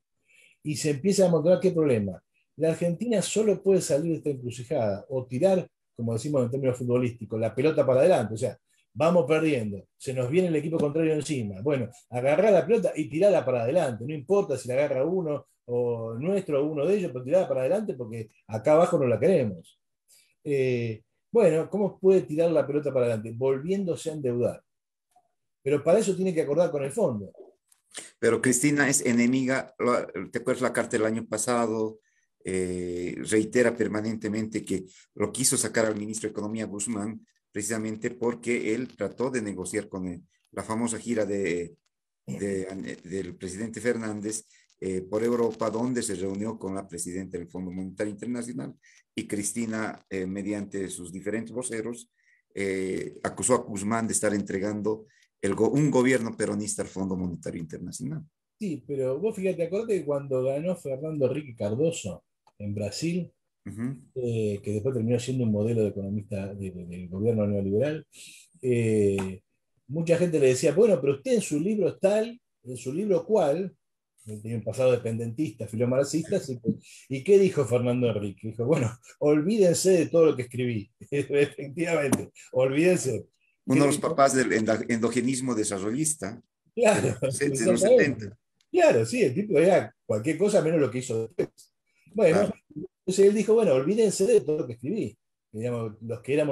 Y se empieza a amontonar, ¿qué problema? La Argentina solo puede salir de esta encrucijada o tirar, como decimos en términos futbolísticos, la pelota para adelante. O sea, vamos perdiendo, se nos viene el equipo contrario encima. Bueno, agarrar la pelota y tirarla para adelante. No importa si la agarra uno o nuestro o uno de ellos, pero tirarla para adelante porque acá abajo no la queremos. Bueno, ¿cómo puede tirar la pelota para adelante? Volviéndose a endeudar. Pero para eso tiene que acordar con el fondo. Pero Cristina es enemiga, ¿te acuerdas la carta del año pasado? Reitera permanentemente que lo quiso sacar al ministro de Economía Guzmán precisamente porque él trató de negociar con la famosa gira del presidente Fernández por Europa, donde se reunió con la presidenta del Fondo Monetario Internacional y Cristina, mediante sus diferentes voceros, acusó a Guzmán de estar entregando un gobierno peronista al Fondo Monetario Internacional. Sí, pero vos fíjate, acordate que cuando ganó Fernando Henrique Cardoso en Brasil, Ujú. que después terminó siendo un modelo de economista del gobierno neoliberal, eh, mucha gente le decía, bueno, pero usted en su libro es tal, en su libro cual, tiene un pasado dependentista, filomarxista, ¿y qué dijo Fernando Henrique? Dijo, bueno, olvídense de todo lo que escribí, efectivamente, olvídense. Uno de los papás del endogenismo desarrollista de Claro, los exactamente. 70. Claro, sí, el tipo era cualquier cosa menos lo que hizo después. Bueno, Claro, entonces él dijo, bueno, olvídense de todo lo que escribí. Digamos, los que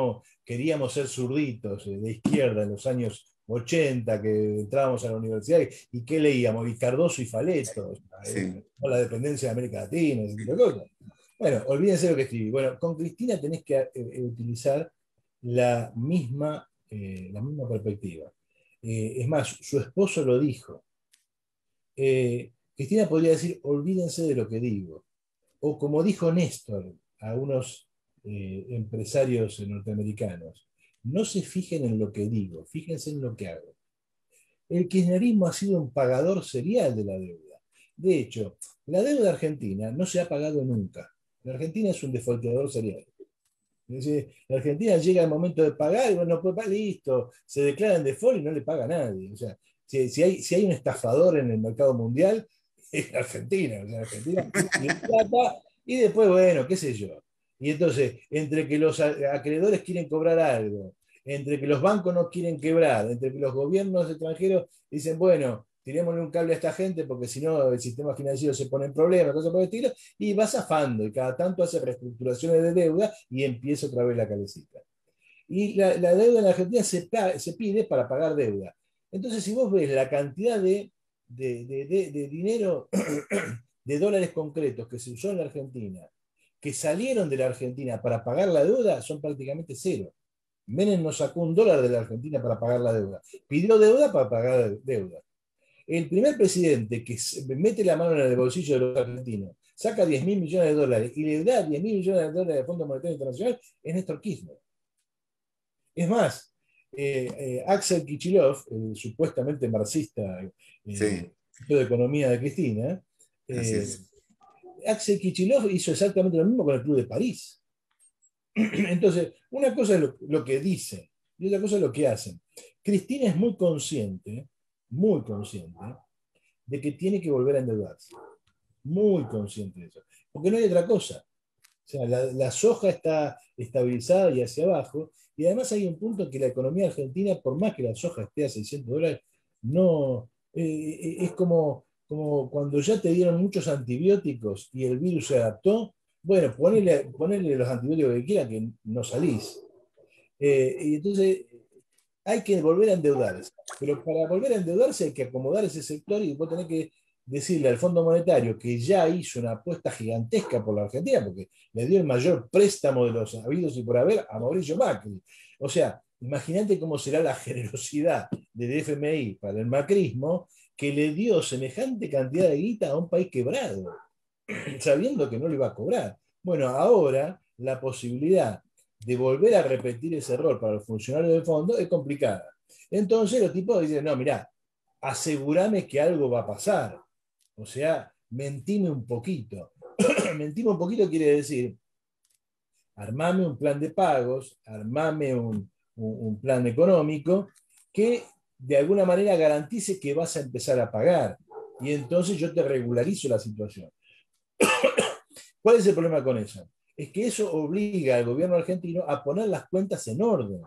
queríamos ser zurditos de izquierda en los años 80 que entrábamos a la universidad, ¿y qué leíamos? Y Cardoso y Faleto, sí. la dependencia de América Latina, ese tipo de cosas. Bueno, olvídense de lo que escribí. Bueno, con Cristina tenés que utilizar la misma perspectiva. Es más, su esposo lo dijo. Cristina podría decir, olvídense de lo que digo. O como dijo Néstor a unos empresarios norteamericanos, no se fijen en lo que digo, fíjense en lo que hago. El kirchnerismo ha sido un pagador serial de la deuda. De hecho, la deuda argentina no se ha pagado nunca. La Argentina es un defaultador serial. Es decir, la Argentina llega el momento de pagar y bueno, pues listo, se declara en default y no le paga a nadie. O sea, si hay un estafador en el mercado mundial, es la Argentina. O sea, Argentina tiene plata y después, bueno, qué sé yo. Y entonces, entre que los acreedores quieren cobrar algo, entre que los bancos no quieren quebrar, entre que los gobiernos extranjeros dicen, bueno, tirémosle un cable a esta gente porque si no el sistema financiero se pone en problemas, cosas por el estilo, y va zafando y cada tanto hace reestructuraciones de deuda y empieza otra vez la calecita. Y la deuda en la Argentina se pide para pagar deuda. Entonces, si vos ves la cantidad de dinero, de dólares concretos que se usó en la Argentina, que salieron de la Argentina para pagar la deuda, son prácticamente cero. Menem no sacó $1 de la Argentina para pagar la deuda. Pidió deuda para pagar deuda. El primer presidente que mete la mano en el bolsillo de los argentinos, saca 10.000 millones de dólares y le da 10.000 millones de dólares al Fondo Monetario Internacional, es Néstor Kirchner. Es más, Axel Kicillof, el supuestamente marxista, Sí, de economía de Cristina, así eh, es. Axel Kicillof hizo exactamente lo mismo con el Club de París. Entonces, una cosa es lo que dicen y otra cosa es lo que hacen. Cristina es muy consciente de que tiene que volver a endeudarse. Muy consciente de eso. Porque no hay otra cosa. O sea, la soja está estabilizada y hacia abajo. Y además hay un punto en que la economía argentina, por más que la soja esté a $600, no, es como como cuando ya te dieron muchos antibióticos y el virus se adaptó, bueno, ponele los antibióticos que quieran que no salís. Y entonces hay que volver a endeudarse. Pero para volver a endeudarse hay que acomodar ese sector y vos tenés que decirle al Fondo Monetario que ya hizo una apuesta gigantesca por la Argentina, porque le dio el mayor préstamo de los habidos y por haber a Mauricio Macri. O sea, imagínate cómo será la generosidad del FMI para el macrismo, que le dio semejante cantidad de guita a un país quebrado, sabiendo que no le iba a cobrar. Bueno, ahora la posibilidad de volver a repetir ese error para los funcionarios del fondo es complicada. Entonces los tipos dicen, no, mirá, asegúrame que algo va a pasar. O sea, mentime un poquito. Mentime un poquito quiere decir, armame un plan de pagos, armame un plan económico que de alguna manera garantice que vas a empezar a pagar. Y entonces yo te regularizo la situación. ¿Cuál es el problema con eso? Es que eso obliga al gobierno argentino a poner las cuentas en orden.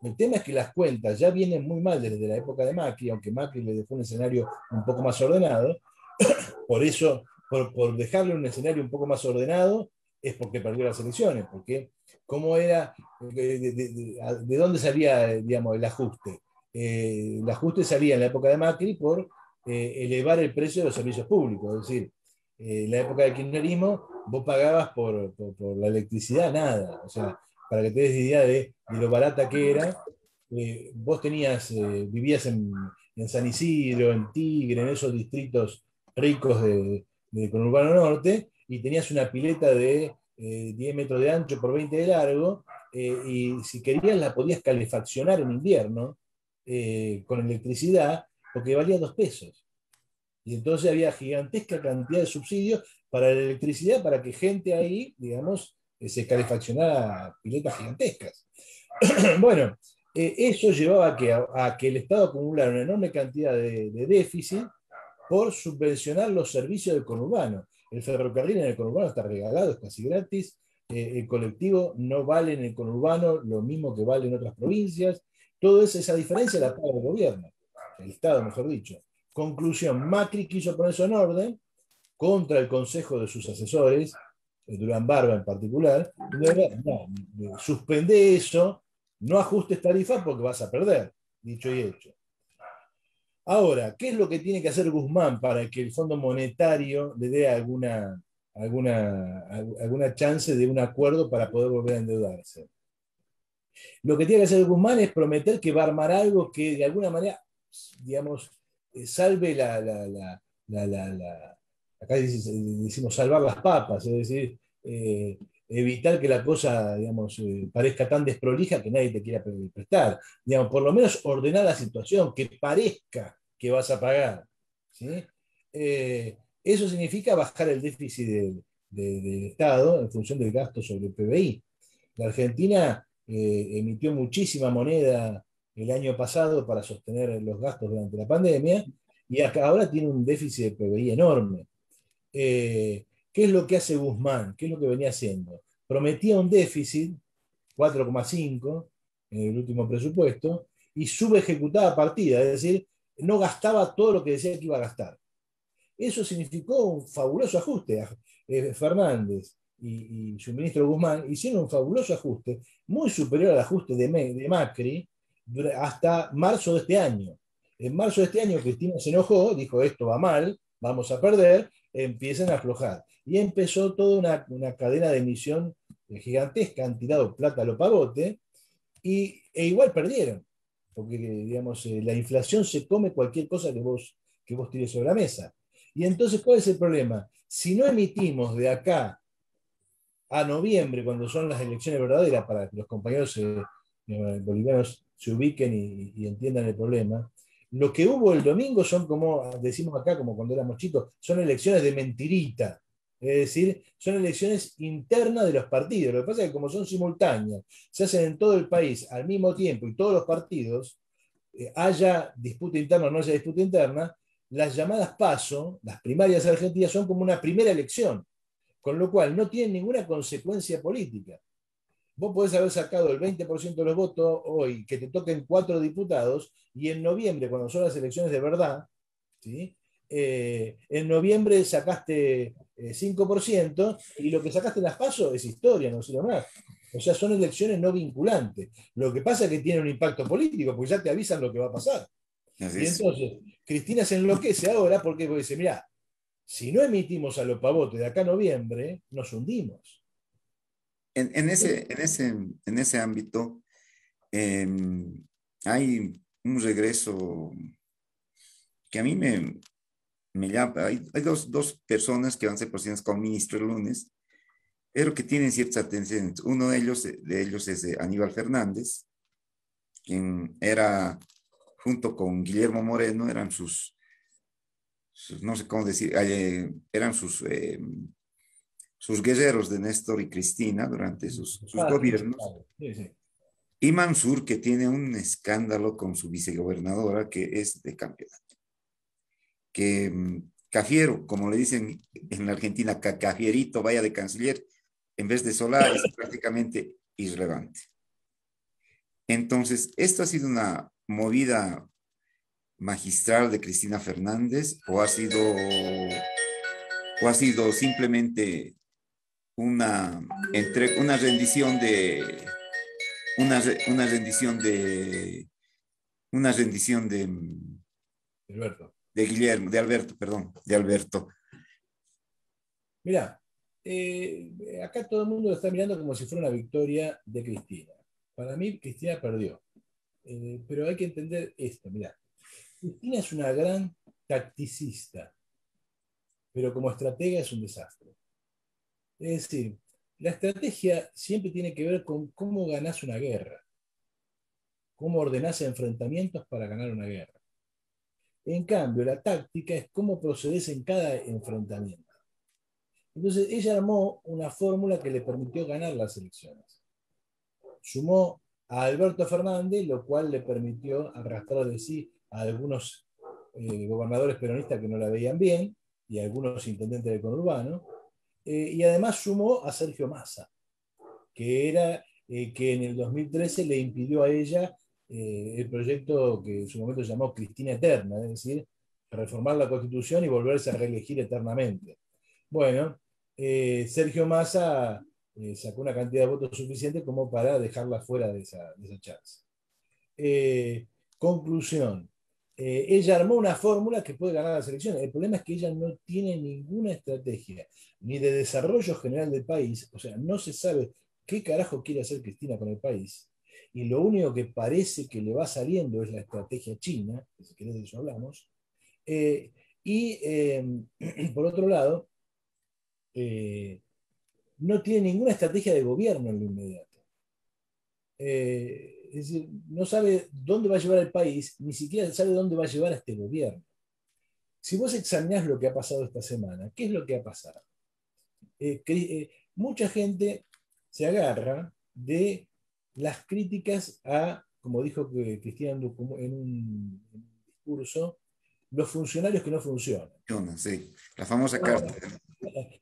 El tema es que las cuentas ya vienen muy mal desde la época de Macri, aunque Macri le dejó un escenario un poco más ordenado. Por eso, por dejarle un escenario un poco más ordenado, es porque perdió las elecciones. Porque, ¿cómo era? ¿De dónde salía, digamos, el ajuste? El ajuste salía en la época de Macri por elevar el precio de los servicios públicos. Es decir, en la época del kirchnerismo, vos pagabas por la electricidad nada. O sea, para que te des idea de lo barata que era, vos tenías, vivías en San Isidro, en Tigre, en esos distritos ricos de Conurbano Norte, y tenías una pileta de 10 metros de ancho por 20 de largo, y si querías la podías calefaccionar en invierno con electricidad, porque valía 2 pesos. Y entonces había gigantesca cantidad de subsidios para la electricidad, para que gente ahí, digamos, se calefaccionara piletas gigantescas. Bueno, eso llevaba a que el Estado acumulara una enorme cantidad de déficit por subvencionar los servicios del conurbano. El ferrocarril en el conurbano está regalado, es casi gratis. El colectivo no vale en el conurbano lo mismo que vale en otras provincias. Toda esa diferencia la paga el gobierno, el Estado, mejor dicho. Conclusión, Macri quiso poner eso en orden contra el consejo de sus asesores, Durán Barba en particular. No, suspende eso, no ajustes tarifas porque vas a perder, dicho y hecho. Ahora, ¿qué es lo que tiene que hacer Guzmán para que el Fondo Monetario le dé alguna chance de un acuerdo para poder volver a endeudarse? Lo que tiene que hacer Guzmán es prometer que va a armar algo que de alguna manera, digamos, salve acá decimos salvar las papas, es decir, evitar que la cosa, digamos, parezca tan desprolija que nadie te quiera prestar. Digamos, por lo menos ordenar la situación, que parezca que vas a pagar. ¿Sí? Eso significa bajar el déficit del Estado en función del gasto sobre el PBI. La Argentina emitió muchísima moneda el año pasado para sostener los gastos durante la pandemia y ahora tiene un déficit de PBI enorme. ¿Qué es lo que hace Guzmán? ¿Qué es lo que venía haciendo? Prometía un déficit, 4,5 en el último presupuesto, y subejecutaba partida, es decir, no gastaba todo lo que decía que iba a gastar. Eso significó un fabuloso ajuste. Fernández y su ministro Guzmán hicieron un fabuloso ajuste, muy superior al ajuste de Macri, hasta marzo de este año. En marzo de este año Cristina se enojó, dijo esto va mal, vamos a perder, empiezan a aflojar. Y empezó toda una cadena de emisión gigantesca, han tirado plata a lo pavote, e igual perdieron, porque digamos, la inflación se come cualquier cosa que vos tires sobre la mesa. Y entonces, ¿cuál es el problema? Si no emitimos de acá a noviembre, cuando son las elecciones verdaderas, para que los compañeros bolivianos se ubiquen y entiendan el problema, lo que hubo el domingo son, como decimos acá, como cuando éramos chicos, son elecciones de mentirita. Es decir, son elecciones internas de los partidos. Lo que pasa es que como son simultáneas, se hacen en todo el país al mismo tiempo y todos los partidos, haya disputa interna o no haya disputa interna, las llamadas PASO, las primarias argentinas, son como una primera elección, con lo cual no tienen ninguna consecuencia política. Vos podés haber sacado el 20% de los votos hoy, que te toquen 4 diputados, y en noviembre, cuando son las elecciones de verdad, ¿sí? En noviembre sacaste 5% y lo que sacaste en las PASO es historia, no sirve más. O sea, son elecciones no vinculantes. Lo que pasa es que tiene un impacto político, porque ya te avisan lo que va a pasar. Así Y es. entonces, Cristina se enloquece ahora porque dice, mira, si no emitimos a los pavotes de acá a noviembre, nos hundimos. En ese ámbito, eh, hay un regreso que a mí me llama. Hay dos personas que van a ser posicionadas como ministro el lunes, pero que tienen ciertas atenciones. Uno de ellos es Aníbal Fernández, quien era, junto con Guillermo Moreno, eran no sé cómo decir, eran sus guerreros de Néstor y Cristina durante sus gobiernos. Sí, sí. Y Mansur, que tiene un escándalo con su vicegobernadora, que es de campeonato. Que Cafiero, como le dicen en la Argentina, Cafierito vaya de canciller, en vez de Solá, es prácticamente irrelevante. Entonces, ¿esto ha sido una movida magistral de Cristina Fernández o ha sido simplemente una rendición de una, una rendición de una rendición Alberto. de Guillermo, de Alberto, perdón, de Alberto? Mirá, acá todo el mundo lo está mirando como si fuera una victoria de Cristina. Para mí, Cristina perdió. Pero hay que entender esto, mirá. Cristina es una gran tacticista, pero como estratega es un desastre. Es decir, la estrategia siempre tiene que ver con cómo ganás una guerra, cómo ordenás enfrentamientos para ganar una guerra. En cambio, la táctica es cómo procedes en cada enfrentamiento. Entonces, ella armó una fórmula que le permitió ganar las elecciones. Sumó a Alberto Fernández, lo cual le permitió arrastrar de sí a algunos gobernadores peronistas que no la veían bien y a algunos intendentes del conurbano. Y además sumó a Sergio Massa, que era que en el 2013 le impidió a ella el proyecto que en su momento llamó Cristina Eterna, es decir, reformar la Constitución y volverse a reelegir eternamente. Bueno, Sergio Massa sacó una cantidad de votos suficiente como para dejarla fuera de esa chance. Conclusión. Ella armó una fórmula que puede ganar las elecciones. El problema es que ella no tiene ninguna estrategia, ni de desarrollo general del país, o sea, no se sabe qué carajo quiere hacer Cristina con el país, y lo único que parece que le va saliendo es la estrategia china, que si querés de eso hablamos, eh, y por otro lado, eh, no tiene ninguna estrategia de gobierno en lo inmediato. Es decir, no sabe dónde va a llevar el país, ni siquiera sabe dónde va a llevar a este gobierno. Si vos examinás lo que ha pasado esta semana, ¿qué es lo que ha pasado? Mucha gente se agarra de las críticas a, como dijo Cristina en un discurso, los funcionarios que no funcionan. Sí, la famosa carta.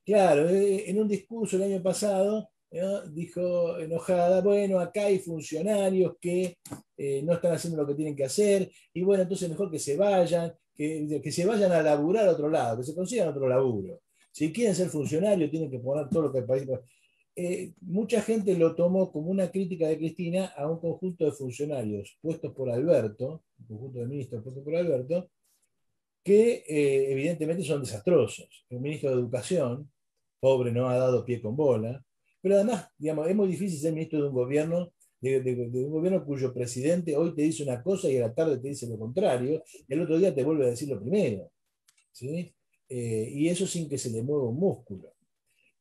Claro, en un discurso el año pasado, ¿no? Dijo enojada, bueno, acá hay funcionarios que no están haciendo lo que tienen que hacer, y bueno, entonces mejor que se vayan, que se vayan a laburar a otro lado, que se consigan otro laburo. Si quieren ser funcionarios, tienen que poner todo lo que el país... mucha gente lo tomó como una crítica de Cristina a un conjunto de funcionarios puestos por Alberto, un conjunto de ministros puestos por Alberto, que evidentemente son desastrosos. El ministro de Educación, pobre, no ha dado pie con bola, pero además, digamos, es muy difícil ser ministro de un gobierno, de un gobierno cuyo presidente hoy te dice una cosa y a la tarde te dice lo contrario, y el otro día te vuelve a decir lo primero. ¿Sí? Y eso sin que se le mueva un músculo.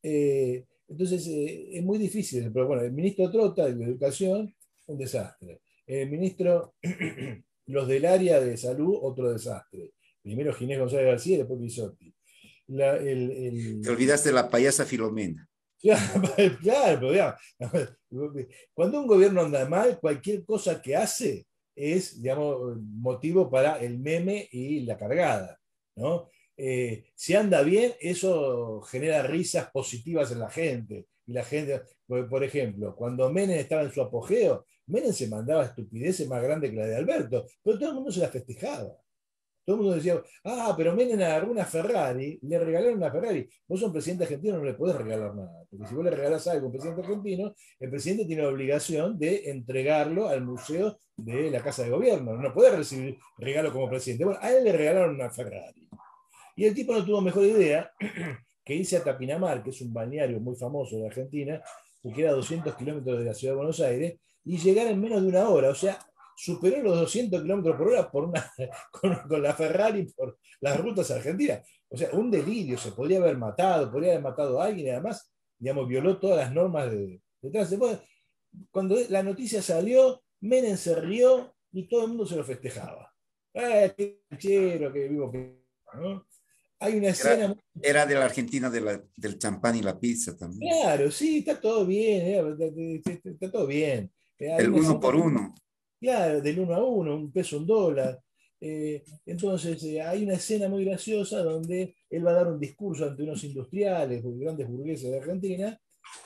Entonces, es muy difícil, pero bueno, el ministro Trota de Educación, un desastre. El ministro, los del área de salud, otro desastre. Primero Ginés González García y después Bisotti. Te olvidaste de la payasa Filomena. Claro, pero digamos, cuando un gobierno anda mal, cualquier cosa que hace es, digamos, motivo para el meme y la cargada, ¿no? Si anda bien, eso genera risas positivas en la gente. Y la gente, por ejemplo, cuando Menem estaba en su apogeo, Menem se mandaba estupideces más grandes que la de Alberto, pero todo el mundo se la festejaba. todo el mundo decía, pero Menem agarró una Ferrari, le regalaron una Ferrari. Vos sos un presidente argentino, no le podés regalar nada, porque si vos le regalás algo a un presidente argentino, el presidente tiene la obligación de entregarlo al museo de la Casa de Gobierno, no puede recibir regalo como presidente. Bueno, a él le regalaron una Ferrari. Y el tipo no tuvo mejor idea que irse a Tapinamar, que es un balneario muy famoso de Argentina, que queda a 200 kilómetros de la ciudad de Buenos Aires, y llegar en menos de una hora. O sea, superó los 200 kilómetros por hora con la Ferrari por las rutas argentinas. O sea, un delirio, se podría haber matado a alguien y además, digamos, violó todas las normas de tránsito. Bueno, cuando la noticia salió, Menem se rió y todo el mundo se lo festejaba. Qué chero, qué vivo que... ¿no? Hay una Era, escena... era de la Argentina del champán y la pizza también. Claro, sí, está todo bien, está todo bien. Hay El una uno escena, por uno. claro, del 1 a 1, un peso, un dólar. Entonces, hay una escena muy graciosa donde él va a dar un discurso ante unos industriales, grandes burgueses de Argentina,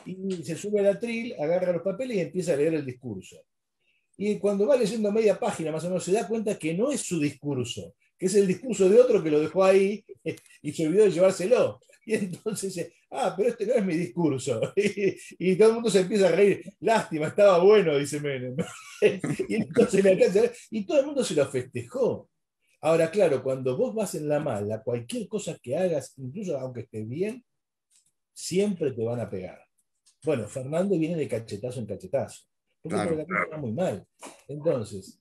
y se sube al atril, agarra los papeles y empieza a leer el discurso. Y cuando va leyendo media página más o menos se da cuenta que no es su discurso, que es el discurso de otro que lo dejó ahí y se olvidó de llevárselo. Y entonces dice, pero este no es mi discurso. Y todo el mundo se empieza a reír. Lástima, estaba bueno, dice Menem. Y entonces le alcanza a ver, y todo el mundo se lo festejó. Ahora, claro, cuando vos vas en la mala, cualquier cosa que hagas, incluso aunque estés bien, siempre te van a pegar. Bueno, Fernando viene de cachetazo en cachetazo, porque Claro. la cosa está muy mal. Entonces,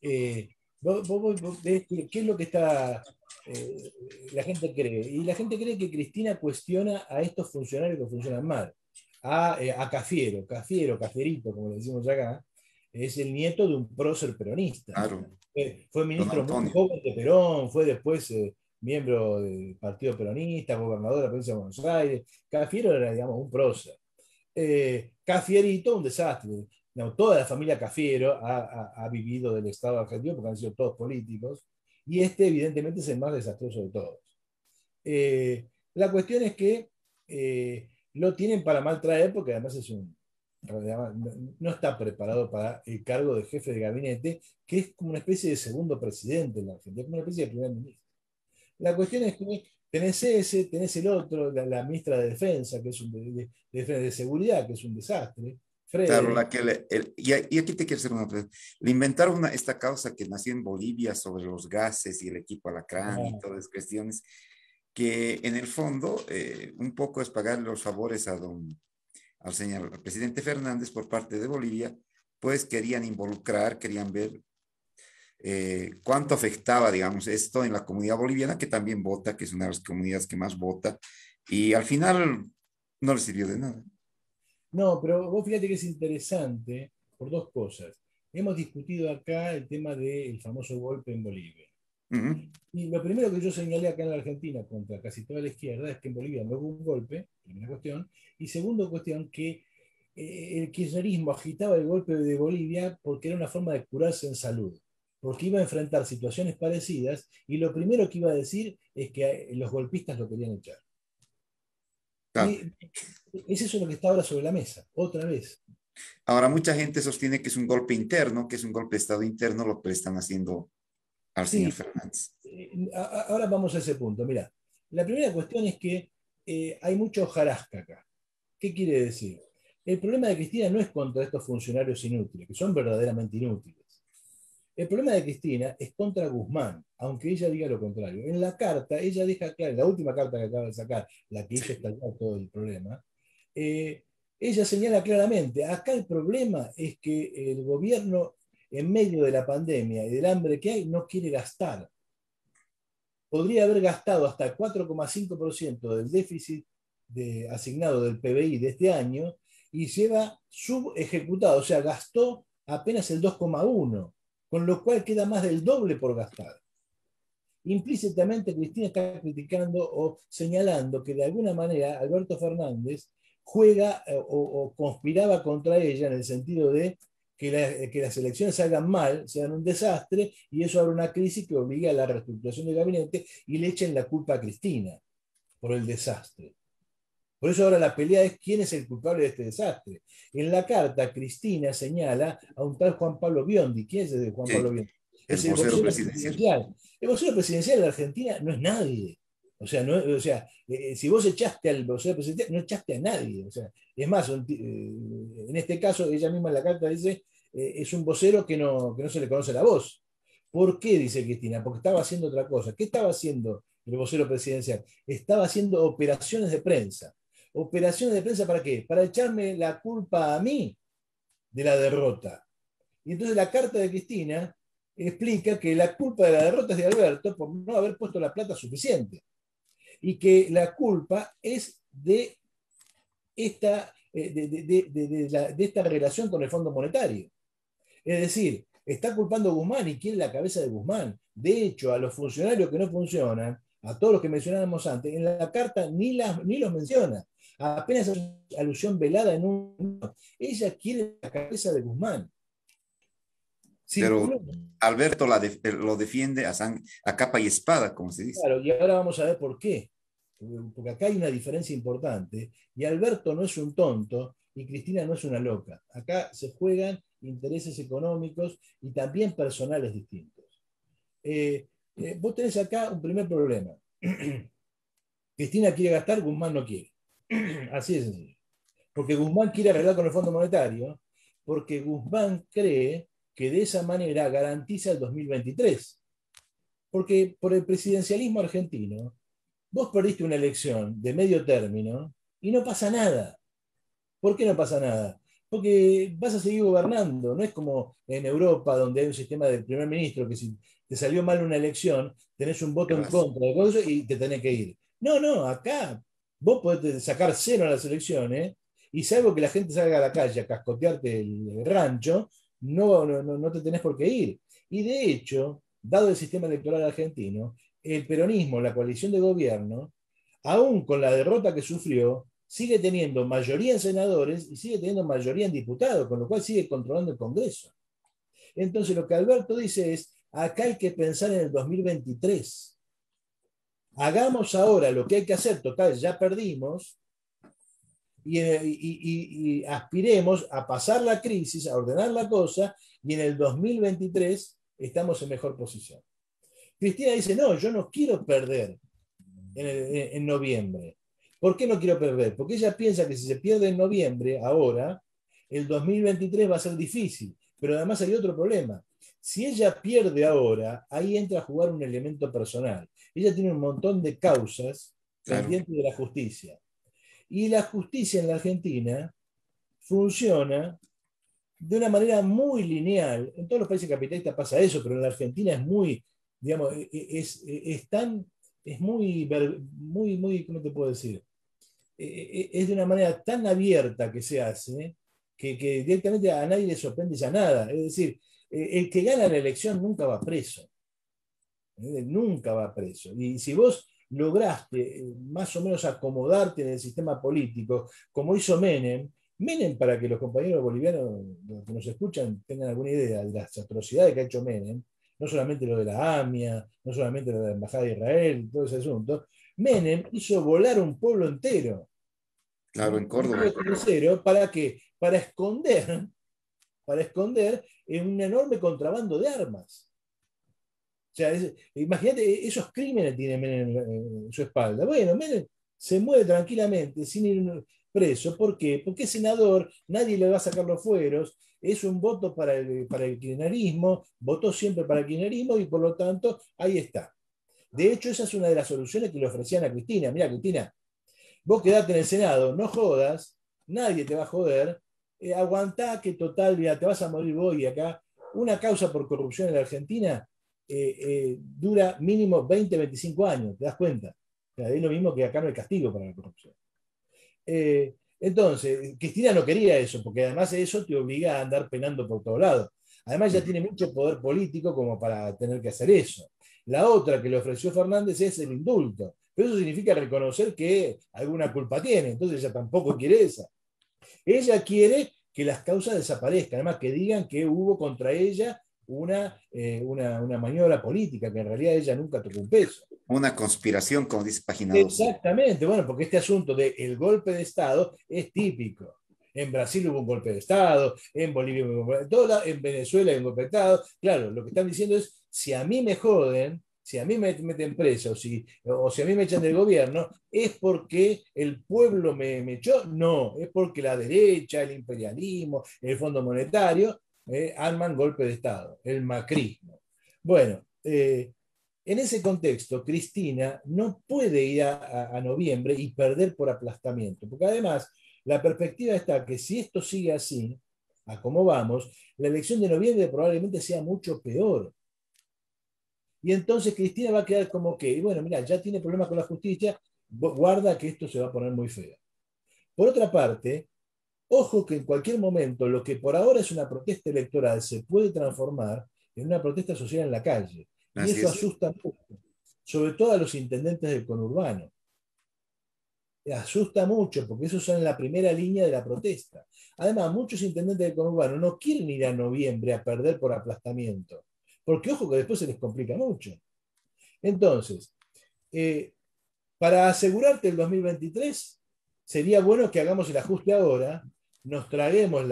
eh, vos ves qué es lo que está, eh, la gente cree. Y la gente cree que Cristina cuestiona a estos funcionarios que funcionan mal. A Cafiero, Cafierito, como le decimos acá, es el nieto de un prócer peronista. Claro, Fue don ministro muy Antonio. joven de Perón, fue después miembro del Partido Peronista, gobernador de la provincia de Buenos Aires. Cafiero era, digamos, un prócer. Cafierito, un desastre. No, toda la familia Cafiero ha vivido del Estado argentino porque han sido todos políticos, y este evidentemente es el más desastroso de todos. La cuestión es que lo tienen para mal traer porque además no está preparado para el cargo de jefe de gabinete, que es como una especie de segundo presidente en la Argentina, como una especie de primer ministro. La cuestión es que tenés ese, tenés el otro, la ministra de Defensa, que es de Seguridad, que es un desastre, Claro, Frederick. y aquí te quiero hacer una pregunta. Le inventaron esta causa que nació en Bolivia sobre los gases y el equipo Alacrán y Ah, todas las cuestiones, que en el fondo un poco es pagar los favores al presidente Fernández por parte de Bolivia, pues querían involucrar, querían ver cuánto afectaba, digamos, esto en la comunidad boliviana, que también vota, que es una de las comunidades que más vota, y al final no le sirvió de nada. no, pero vos fíjate que es interesante por dos cosas. Hemos discutido acá el tema del famoso golpe en Bolivia. Ujú. Y lo primero que yo señalé acá en la Argentina contra casi toda la izquierda es que en Bolivia no hubo un golpe, primera cuestión. Y segunda cuestión, que el kirchnerismo agitaba el golpe de Bolivia porque era una forma de curarse en salud, porque iba a enfrentar situaciones parecidas y lo primero que iba a decir es que los golpistas lo querían echar. Claro. Y es eso lo que está ahora sobre la mesa, otra vez. Ahora, mucha gente sostiene que es un golpe interno, que es un golpe de Estado interno, lo que le están haciendo al señor Sí, Fernández. ahora vamos a ese punto. Mira, la primera cuestión es que hay mucho hojarasca acá. ¿Qué quiere decir? El problema de Cristina no es contra estos funcionarios inútiles, que son verdaderamente inútiles. El problema de Cristina es contra Guzmán, aunque ella diga lo contrario. En la carta, ella deja claro, en la última carta que acaba de sacar, la que hizo estallar todo el problema, eh, ella señala claramente, acá el problema es que el gobierno, en medio de la pandemia y del hambre que hay, no quiere gastar. Podría haber gastado hasta el 4,5% del déficit asignado del PBI de este año y lleva subejecutado, o sea, gastó apenas el 2,1%, con lo cual queda más del doble por gastar. Implícitamente Cristina está criticando o señalando que de alguna manera Alberto Fernández juega o conspiraba contra ella en el sentido de que las elecciones salgan mal, sean un desastre, y eso abre una crisis que obliga a la reestructuración del gabinete y le echen la culpa a Cristina por el desastre. Por eso ahora la pelea es quién es el culpable de este desastre. En la carta, Cristina señala a un tal Juan Pablo Biondi. ¿Quién es ese Juan Pablo Sí, Biondi? Es el el vocero vocero presidencial. presidencial. El vocero presidencial de la Argentina no es nadie. O sea, si vos echaste al vocero presidencial, no echaste a nadie. O sea, es más, en este caso, ella misma en la carta dice, es un vocero que no se le conoce la voz. ¿Por qué? Dice Cristina, porque estaba haciendo otra cosa. ¿Qué estaba haciendo el vocero presidencial? Estaba haciendo operaciones de prensa. ¿Operaciones de prensa para qué? Para echarme la culpa a mí de la derrota. Y entonces la carta de Cristina explica que la culpa de la derrota es de Alberto por no haber puesto la plata suficiente. Y que la culpa es de esta relación con el Fondo Monetario. Es decir, está culpando a Guzmán y quiere la cabeza de Guzmán. De hecho, a los funcionarios que no funcionan, a todos los que mencionábamos antes, en la carta ni los menciona. Apenas hace alusión velada en un... Ella quiere la cabeza de Guzmán. Pero Alberto lo defiende a capa y espada, como se dice. Claro, y ahora vamos a ver por qué. Porque acá hay una diferencia importante. Y Alberto no es un tonto y Cristina no es una loca. Acá se juegan intereses económicos y también personales distintos. Vos tenés acá un primer problema. Cristina quiere gastar, Guzmán no quiere. Así de sencillo. Porque Guzmán quiere arreglar con el Fondo Monetario, porque Guzmán cree que de esa manera garantiza el 2023. Porque por el presidencialismo argentino, vos perdiste una elección de medio término y no pasa nada. ¿Por qué no pasa nada? Porque vas a seguir gobernando. No es como en Europa, donde hay un sistema del primer ministro que si te salió mal una elección, tenés un voto en contra de cosas y te tenés que ir. No, no, acá vos podés sacar cero en las elecciones y salvo que la gente salga a la calle a cascotearte el rancho, no te tenés por qué ir. Y de hecho, dado el sistema electoral argentino, el peronismo, la coalición de gobierno, aún con la derrota que sufrió, sigue teniendo mayoría en senadores y sigue teniendo mayoría en diputados, con lo cual sigue controlando el Congreso. Entonces lo que Alberto dice es, acá hay que pensar en el 2023. Hagamos ahora lo que hay que hacer, total, ya perdimos, y aspiremos a pasar la crisis, a ordenar la cosa, y en el 2023 estamos en mejor posición. Cristina dice, no, yo no quiero perder en noviembre. ¿Por qué no quiero perder? Porque ella piensa que si se pierde en noviembre, ahora, el 2023 va a ser difícil. Pero además hay otro problema. Si ella pierde ahora, ahí entra a jugar un elemento personal. Ella tiene un montón de causas pendientes de la justicia. Y la justicia en la Argentina funciona de una manera muy lineal. En todos los países capitalistas pasa eso, pero en la Argentina es muy, digamos, es muy, ¿cómo te puedo decir? Es de una manera tan abierta que se hace que directamente a nadie le sorprende ya nada. Es decir, el que gana la elección nunca va preso. Nunca va preso. Y si vos lograste más o menos acomodarte en el sistema político, como hizo Menem, para que los compañeros bolivianos los que nos escuchan tengan alguna idea de las atrocidades que ha hecho Menem, no solamente lo de la AMIA, no solamente lo de la Embajada de Israel, todo ese asunto, Menem hizo volar un pueblo entero. Claro, en Córdoba. ¿Para qué? Para esconder un enorme contrabando de armas. O sea, imagínate, esos crímenes tiene Menem en su espalda. Bueno, Menem se mueve tranquilamente, sin ir preso. ¿Por qué? Porque es senador, nadie le va a sacar los fueros, es un voto para el kirchnerismo, votó siempre para el kirchnerismo y por lo tanto, ahí está. De hecho, esa es una de las soluciones que le ofrecían a Cristina. Mira, Cristina, vos quedate en el Senado, no jodas, nadie te va a joder, aguantá que total, mira, te vas a morir vos y acá. Una causa por corrupción en la Argentina dura mínimo 20, 25 años, ¿te das cuenta? O sea, es lo mismo que acá no hay castigo para la corrupción. Entonces, Cristina no quería eso, porque además eso te obliga a andar penando por todos lados. Además ya tiene mucho poder político como para tener que hacer eso. La otra que le ofreció Fernández es el indulto, pero eso significa reconocer que alguna culpa tiene, entonces ella tampoco quiere esa. Ella quiere que las causas desaparezcan, además que digan que hubo contra ella una maniobra política, que en realidad ella nunca tocó un peso. Una conspiración, como dice Página 12. Exactamente, bueno, porque este asunto del golpe de Estado es típico. En Brasil hubo un golpe de Estado, en Bolivia hubo un golpe de Estado, en Venezuela hubo un golpe de Estado. Claro, lo que están diciendo es, si a mí me joden, si a mí me meten preso, o si a mí me echan del gobierno, ¿es porque el pueblo me echó? No, es porque la derecha, el imperialismo, el Fondo Monetario arman golpe de Estado, el macrismo. Bueno, en ese contexto, Cristina no puede ir a noviembre y perder por aplastamiento, porque además la perspectiva está que si esto sigue así, a cómo vamos, la elección de noviembre probablemente sea mucho peor. Y entonces Cristina va a quedar como que, bueno, mira, ya tiene problemas con la justicia, guarda que esto se va a poner muy feo. Por otra parte, ojo que en cualquier momento lo que por ahora es una protesta electoral se puede transformar en una protesta social en la calle. Y Así eso es. asusta mucho, sobre todo a los intendentes del conurbano. Asusta mucho porque esos son la primera línea de la protesta. Además, muchos intendentes del conurbano no quieren ir a noviembre a perder por aplastamiento, porque ojo que después se les complica mucho. Entonces, eh, para asegurarte el 2023, sería bueno que hagamos el ajuste ahora, nos traguemos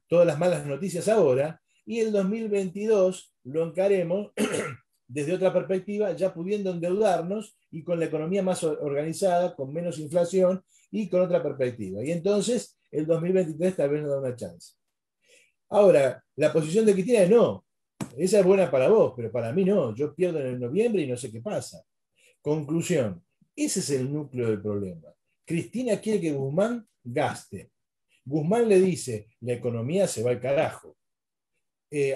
todas las malas noticias ahora, y el 2022 lo encaremos desde otra perspectiva, ya pudiendo endeudarnos y con la economía más organizada, con menos inflación y con otra perspectiva. Y entonces el 2023 tal vez nos da una chance. Ahora, la posición de Cristina es no. Esa es buena para vos, pero para mí no. Yo pierdo en el noviembre y no sé qué pasa. Conclusión. Ese es el núcleo del problema. Cristina quiere que Guzmán gaste. Guzmán le dice, la economía se va al carajo.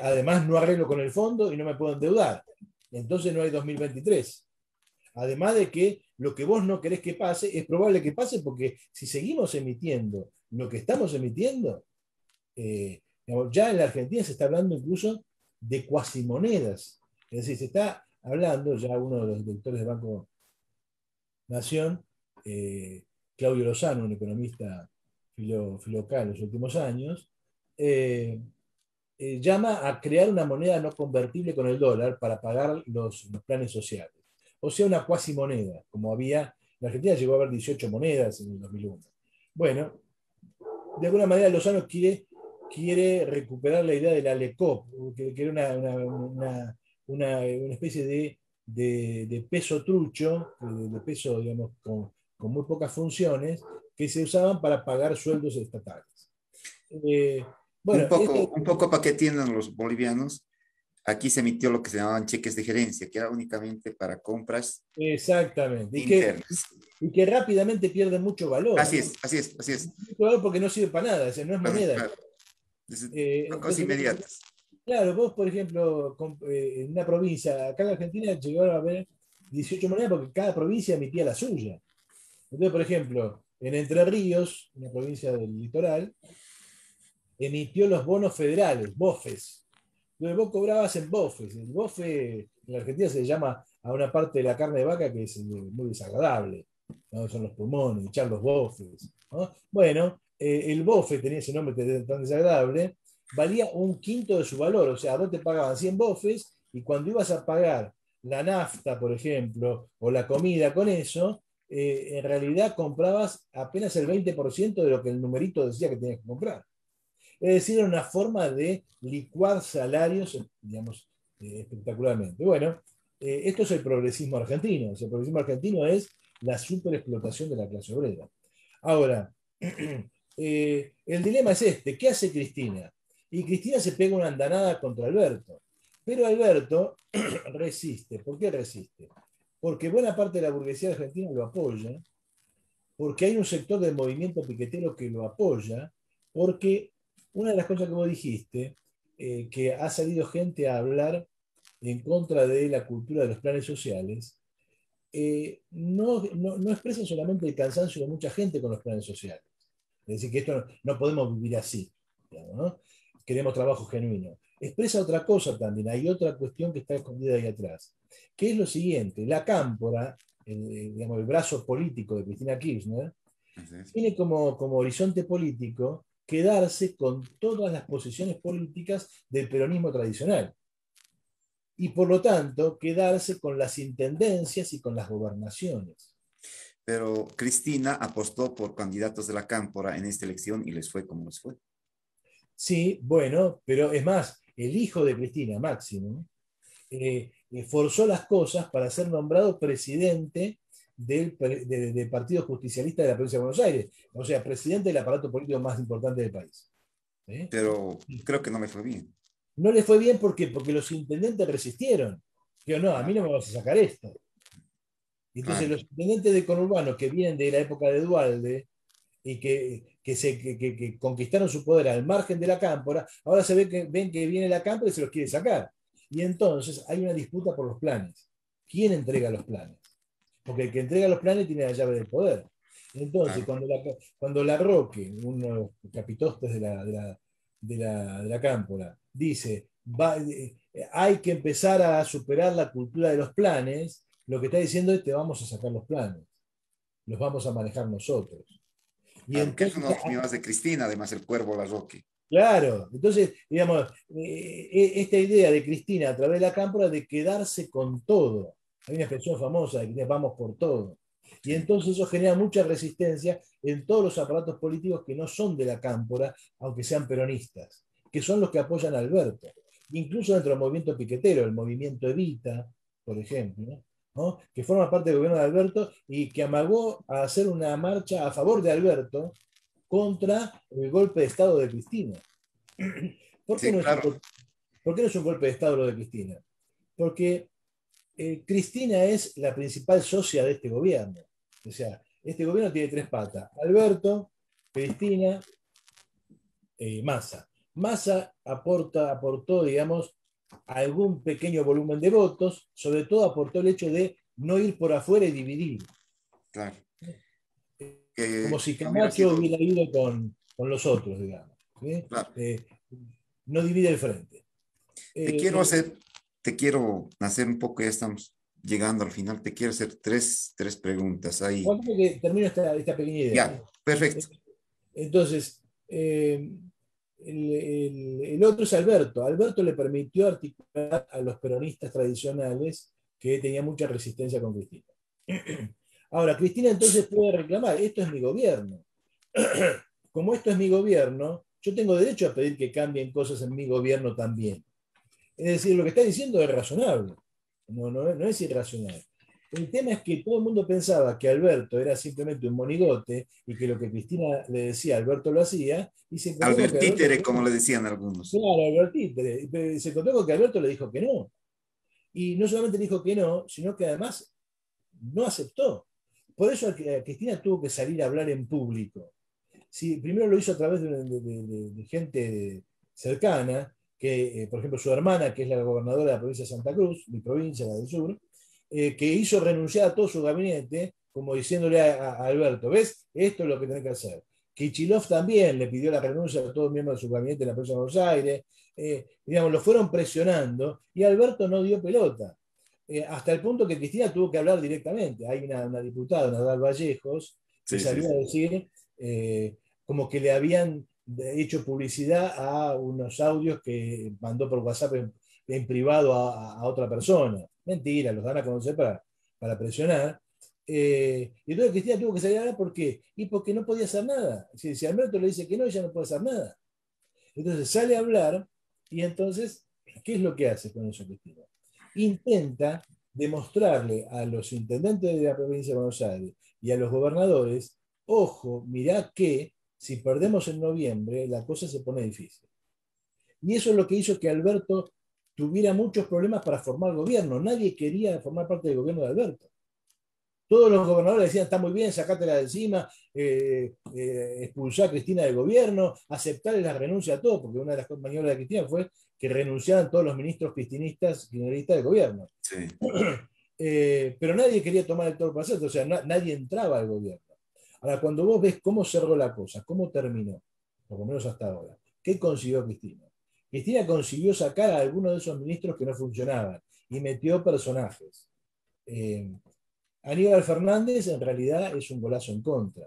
Además, no arreglo con el fondo y no me puedo endeudar. Entonces no hay 2023. Además de que lo que vos no querés que pase, es probable que pase porque si seguimos emitiendo lo que estamos emitiendo, ya en la Argentina se está hablando incluso de cuasimonedas. Es decir, se está hablando, ya uno de los directores del Banco Nación, Claudio Lozano, un economista filocal en los últimos años, llama a crear una moneda no convertible con el dólar para pagar los planes sociales. O sea, una cuasimoneda, como había, la Argentina llegó a haber 18 monedas en el 2001. Bueno, de alguna manera Lozano quiere recuperar la idea de la LECOP, que era una especie de peso trucho, de peso, digamos, con muy pocas funciones, que se usaban para pagar sueldos estatales. Eh, bueno, Un poco para que entiendan los bolivianos, aquí se emitió lo que se llamaban cheques de gerencia, que era únicamente para compras exactamente, internas. y que rápidamente pierde mucho valor. Así es, así es, así es. Mucho valor porque no sirve para nada, o sea, no es Bueno, moneda. claro, son cosas Entonces, inmediatas. claro, vos, por ejemplo, en una provincia, acá en Argentina llegaron a haber 18 monedas porque cada provincia emitía la suya. Entonces, por ejemplo, en Entre Ríos, una provincia del litoral, emitió los bonos federales, BOFES. Entonces vos cobrabas en BOFES. El BOFE en la Argentina se llama a una parte de la carne de vaca que es muy desagradable, ¿no? Son los pulmones, echar los BOFES, ¿no? Bueno, el BOFE tenía ese nombre tan desagradable, valía un quinto de su valor, o sea, vos te pagaban 100 BOFES y cuando ibas a pagar la nafta, por ejemplo, o la comida con eso, en realidad comprabas apenas el 20% de lo que el numerito decía que tenías que comprar. Es decir, era una forma de licuar salarios, digamos, espectacularmente. Bueno, esto es el progresismo argentino. El progresismo argentino es la superexplotación de la clase obrera. Ahora, el dilema es este. ¿Qué hace Cristina? Y Cristina se pega una andanada contra Alberto. Pero Alberto resiste. ¿Por qué resiste? Porque buena parte de la burguesía argentina lo apoya, porque hay un sector del movimiento piquetero que lo apoya, porque una de las cosas que vos dijiste, que ha salido gente a hablar en contra de la cultura de los planes sociales, no expresa solamente el cansancio de mucha gente con los planes sociales. Es decir, que esto no podemos vivir así, digamos, ¿no? Queremos trabajo genuino. Expresa otra cosa también, hay otra cuestión que está escondida ahí atrás, que es lo siguiente, la cámpora, digamos, el brazo político de Cristina Kirchner, Así es. tiene como horizonte político quedarse con todas las posiciones políticas del peronismo tradicional y por lo tanto quedarse con las intendencias y con las gobernaciones. Pero Cristina apostó por candidatos de la Cámpora en esta elección y les fue como les fue. Sí, bueno, pero es más, el hijo de Cristina, Máximo, forzó las cosas para ser nombrado presidente del Partido Justicialista de la Provincia de Buenos Aires, o sea, presidente del aparato político más importante del país. ¿Sí? Pero creo que no me fue bien. No le fue bien porque los intendentes resistieron. Digo, no, a mí Claro, no me vas a sacar esto. Y entonces claro. los intendentes de conurbano que vienen de la época de Duhalde y que conquistaron su poder al margen de la cámpora, ahora se ve ven que viene la cámpora y se los quiere sacar. Y entonces hay una disputa por los planes. ¿Quién entrega los planes? Porque el que entrega los planes tiene la llave del poder. Entonces, Claro. cuando la Roque, uno de los capitostes de la cámpora, dice, hay que empezar a superar la cultura de los planes, lo que está diciendo es, te vamos a sacar los planes, los vamos a manejar nosotros. Y Claro, que eso entonces, no es más de Cristina, además el Cuervo Larroque. claro, entonces, digamos, esta idea de Cristina a través de la cámpora de quedarse con todo. Hay una expresión famosa de que vamos por todo. Y Sí, entonces eso genera mucha resistencia en todos los aparatos políticos que no son de la cámpora, aunque sean peronistas, que son los que apoyan a Alberto. Incluso dentro del movimiento piquetero, el movimiento Evita, por ejemplo, ¿no? Que forma parte del gobierno de Alberto y que amagó a hacer una marcha a favor de Alberto contra el golpe de Estado de Cristina. ¿Por qué sí, no es un, claro. ¿por qué no es un golpe de Estado lo de Cristina? Porque Cristina es la principal socia de este gobierno. O sea, este gobierno tiene tres patas: Alberto, Cristina, Massa. Massa aportó, digamos, algún pequeño volumen de votos, sobre todo aportó el hecho de no ir por afuera y dividir. Claro. Como si Que hubiera Camacho sido, hubiera ido con los otros, digamos. ¿Sí? claro. No divide el frente. Te quiero Eh, hacer, te quiero hacer un poco, ya estamos llegando al final, te quiero hacer tres preguntas ahí. Aguantame que termino esta pequeña idea. Ya, perfecto. Entonces, el otro es Alberto. Alberto le permitió articular a los peronistas tradicionales que tenían mucha resistencia con Cristina. Ahora, Cristina entonces puede reclamar, esto es mi gobierno. Como esto es mi gobierno, yo tengo derecho a pedir que cambien cosas en mi gobierno también. Es decir, lo que está diciendo es razonable, no es irracional. El tema es que todo el mundo pensaba que Alberto era simplemente un monigote y que lo que Cristina le decía, Alberto lo hacía, y se encontró con que Albert Alberto, Títere, como le decían algunos. claro, se encontró con que Alberto le dijo que no. Y no solamente le dijo que no, sino que además no aceptó. Por eso Cristina tuvo que salir a hablar en público. Sí, primero lo hizo a través de gente cercana, que, por ejemplo, su hermana, que es la gobernadora de la provincia de Santa Cruz, mi provincia, la del sur, que hizo renunciar a todo su gabinete, como diciéndole a Alberto, ¿ves? Esto es lo que tenés que hacer. Kichilov también le pidió la renuncia a todos los miembros de su gabinete en la provincia de Buenos Aires. Digamos, lo fueron presionando y Alberto no dio pelota. Hasta el punto que Cristina tuvo que hablar directamente. Hay una diputada, Nadal Vallejos, que Sí, sí, salió a sí. decir como que le habían hecho publicidad a unos audios que mandó por WhatsApp en privado a otra persona. Mentira, los dan a conocer para presionar. Y entonces Cristina tuvo que salir a hablar, ¿por qué? Y porque no podía hacer nada. Si Alberto le dice que no, ella no puede hacer nada. Entonces sale a hablar y entonces, ¿qué es lo que hace con eso Cristina? Intenta demostrarle a los intendentes de la provincia de Buenos Aires y a los gobernadores, ojo, mirá que si perdemos en noviembre, la cosa se pone difícil. Y eso es lo que hizo que Alberto tuviera muchos problemas para formar gobierno. Nadie quería formar parte del gobierno de Alberto. Todos los gobernadores decían, está muy bien, sacátela de encima, expulsar a Cristina del gobierno, aceptarle la renuncia a todos, porque una de las maniobras de Cristina fue que renunciaran todos los ministros cristinistas, kirchneristas del gobierno. Sí. Pero nadie quería tomar el toro por asalto, o sea, nadie entraba al gobierno. Ahora, cuando vos ves cómo cerró la cosa, cómo terminó, por lo menos hasta ahora, ¿qué consiguió Cristina? Cristina consiguió sacar a algunos de esos ministros que no funcionaban y metió personajes. Eh, Aníbal Fernández en realidad es un golazo en contra.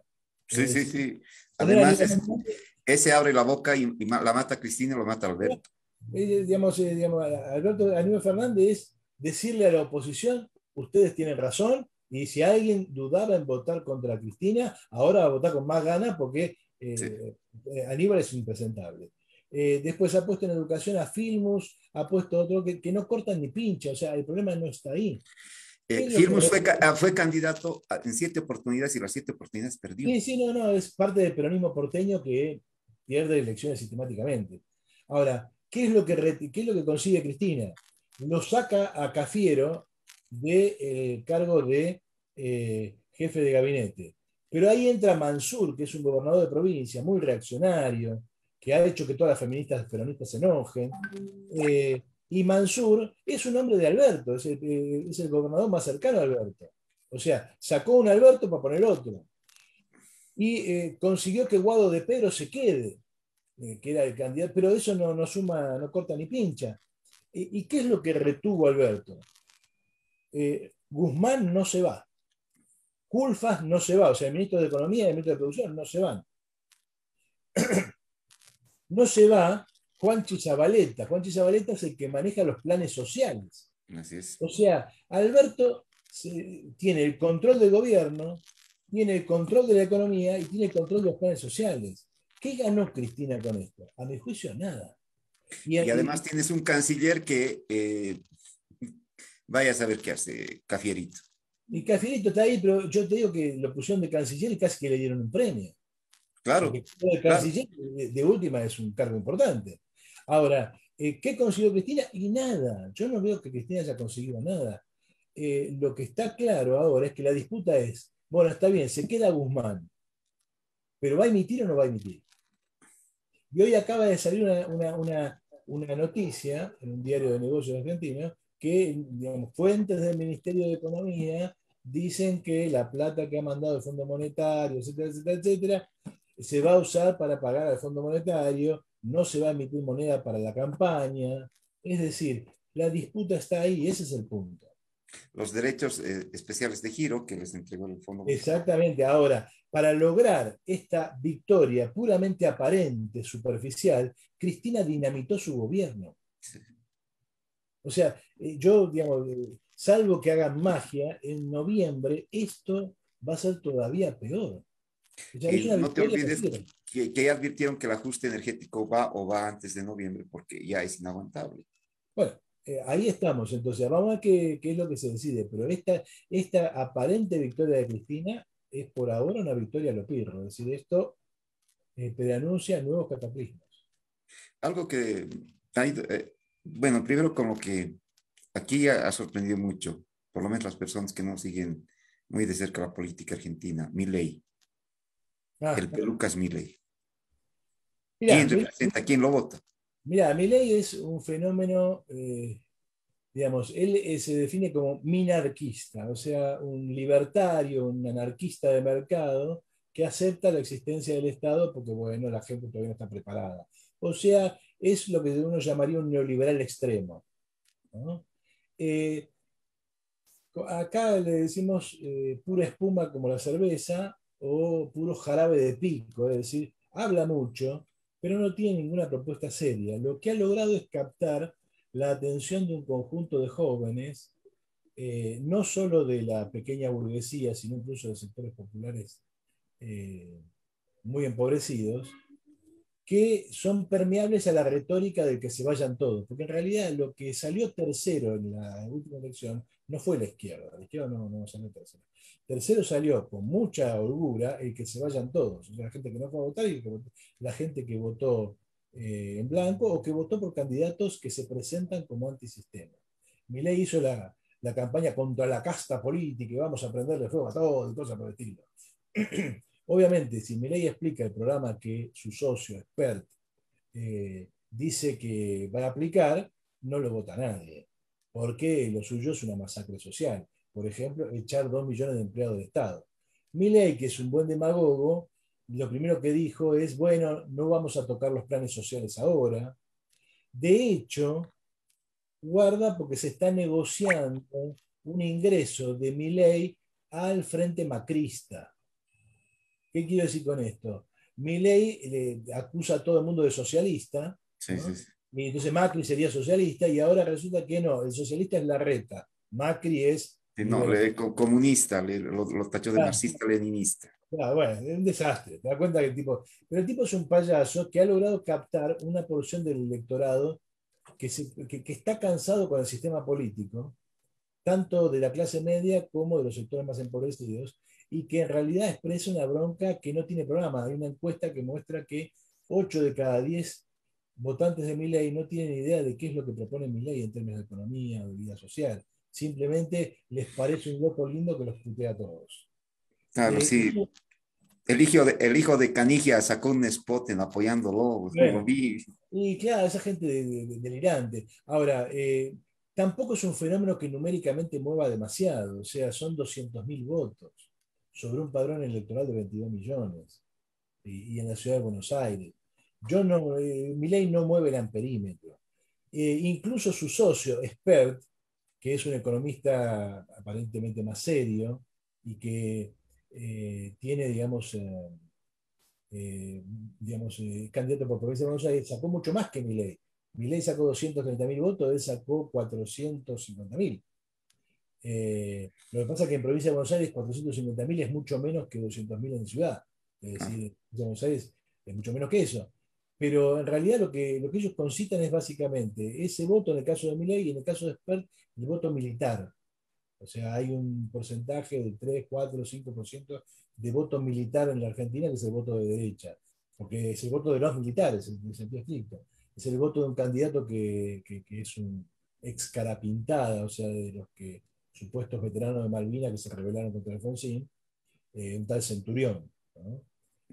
Es Sí, sí, decir, sí. poner a Además, Aníbal Fernández, ese abre la boca y la mata a Cristina y lo mata a Alberto. digamos, Aníbal Fernández es decirle a la oposición, ustedes tienen razón Y si alguien dudaba en votar contra Cristina, ahora va a votar con más ganas porque Sí. Aníbal es impresentable. Después ha puesto en educación a Filmus, ha puesto otro que no cortan ni pincha, o sea, el problema no está ahí. ¿Qué es lo que Firmus fue candidato en 7 oportunidades y las 7 oportunidades perdió. Sí, sí, no, no, es parte del peronismo porteño que pierde elecciones sistemáticamente. Ahora, ¿qué es lo que consigue Cristina? Lo saca a Cafiero del cargo de jefe de gabinete. Pero ahí entra Mansur, que es un gobernador de provincia muy reaccionario, que ha hecho que todas las feministas peronistas se enojen. Y Mansur es un hombre de Alberto, es el gobernador más cercano a Alberto. O sea, sacó un Alberto para poner otro y consiguió que Guado de Pedro se quede, que era el candidato, pero eso no suma, no corta ni pincha. ¿Y qué es lo que retuvo Alberto? Guzmán no se va, Culfas no se va, o sea, el ministro de Economía y el ministro de Producción no se van. No se va Juanchi Zabaleta. Juanchi Zabaleta es el que maneja los planes sociales. Así es. O sea, Alberto tiene el control del gobierno, tiene el control de la economía y tiene el control de los planes sociales. ¿Qué ganó Cristina con esto? A mi juicio, nada. Y además tienes un canciller que vaya a saber qué hace, Cafierito. y Cafierito está ahí, pero yo te digo que lo pusieron de canciller y casi que le dieron un premio. Claro, Porque el claro. canciller de última es un cargo importante. Ahora, ¿qué consiguió Cristina? Y nada. Yo no veo que Cristina haya conseguido nada. Lo que está claro ahora es que la disputa es, bueno, está bien, se queda Guzmán, pero ¿va a emitir o no va a emitir? Y hoy acaba de salir una noticia en un diario de negocios argentino que, digamos, fuentes del Ministerio de Economía dicen que la plata que ha mandado el Fondo Monetario, etcétera, etcétera, etcétera, se va a usar para pagar al Fondo Monetario, no se va a emitir moneda para la campaña. Es decir, la disputa está ahí, ese es el punto. Los derechos especiales de giro que les entregó el Fondo Monetario. Exactamente. Ahora, para lograr esta victoria puramente aparente, superficial, Cristina dinamitó su gobierno. Sí. O sea, yo, digamos, salvo que hagan magia, en noviembre esto va a ser todavía peor. O sea, es Y una no te victoria olvides mentira. que ya advirtieron que el ajuste energético va o va antes de noviembre porque ya es inaguantable. Bueno, ahí estamos. Entonces, vamos a ver qué es lo que se decide. Pero esta aparente victoria de Cristina es por ahora una victoria a lo pirro. Es decir, esto preanuncia nuevos cataclismos. Algo que, bueno, primero como que aquí ha sorprendido mucho, por lo menos las personas que no siguen muy de cerca la política argentina, Milei, Ah, el Pelucas Milei. mirá, ¿Quién representa? ¿Quién lo vota? Mirá, Milei es un fenómeno, digamos, él se define como minarquista, o sea, un libertario, un anarquista de mercado que acepta la existencia del Estado porque, bueno, la gente todavía no está preparada. O sea, es lo que uno llamaría un neoliberal extremo, ¿no? Eh, Acá le decimos pura espuma como la cerveza o puro jarabe de pico, es decir, habla mucho, pero no tiene ninguna propuesta seria. Lo que ha logrado es captar la atención de un conjunto de jóvenes, no solo de la pequeña burguesía, sino incluso de sectores populares eh, muy empobrecidos, que son permeables a la retórica de que se vayan todos, porque en realidad lo que salió tercero en la última elección no fue la izquierda no salió tercero. Tercero salió con mucha holgura el que se vayan todos, o sea, la gente que no fue a votar y la gente que votó en blanco o que votó por candidatos que se presentan como antisistema. Milei hizo la campaña contra la casta política y vamos a prenderle fuego a todo y cosas por el estilo. Obviamente, si Milei explica el programa que su socio, expert, dice que va a aplicar, no lo vota nadie, porque lo suyo es una masacre social. Por ejemplo, echar 2 millones de empleados del Estado. Milei, que es un buen demagogo, lo primero que dijo es, bueno, no vamos a tocar los planes sociales ahora. De hecho, guarda porque se está negociando un ingreso de Milei al Frente Macrista. ¿Qué quiero decir con esto? Milei le acusa a todo el mundo de socialista, Sí, sí, ¿no? sí. Y entonces Macri sería socialista y ahora resulta que no, el socialista es Larreta, Macri es Sí, no, comunista, lo tachó de Claro, marxista-leninista. claro, bueno, es un desastre. Te das cuenta que el tipo. Pero el tipo es un payaso que ha logrado captar una porción del electorado que está cansado con el sistema político, tanto de la clase media como de los sectores más empobrecidos, y que en realidad expresa una bronca que no tiene programa. Hay una encuesta que muestra que 8 de cada 10 votantes de Milei no tienen idea de qué es lo que propone Milei en términos de economía o de vida social. Simplemente les parece un loco lindo que los putea a todos. Claro, sí. Eso, El hijo de Canigia sacó un spot en apoyándolo, lo bueno, vi. y claro, esa gente delirante. Ahora, tampoco es un fenómeno que numéricamente mueva demasiado, o sea, son 200.000 votos sobre un padrón electoral de 22 millones y en la ciudad de Buenos Aires. Yo no, Milei no mueve el amperímetro. Incluso su socio, Spert, que es un economista aparentemente más serio y que tiene, eh, candidato por provincia de Buenos Aires, sacó mucho más que Milei. Milei sacó 230.000 votos, él sacó 450.000. Lo que pasa es que en provincia de Buenos Aires 450.000 es mucho menos que 200.000 en ciudad. Es Claro, decir, en Buenos Aires es mucho menos que eso. Pero en realidad lo que ellos concitan es básicamente ese voto en el caso de Milei y en el caso de Spert, el voto militar. O sea, hay un porcentaje de 3, 4, 5% de voto militar en la Argentina que es el voto de derecha, porque es el voto de los militares, en el sentido estricto. Es el voto de un candidato que es un ex cara pintada, o sea, de los que supuestos veteranos de Malvinas que se rebelaron contra Alfonsín, un tal Centurión, ¿no?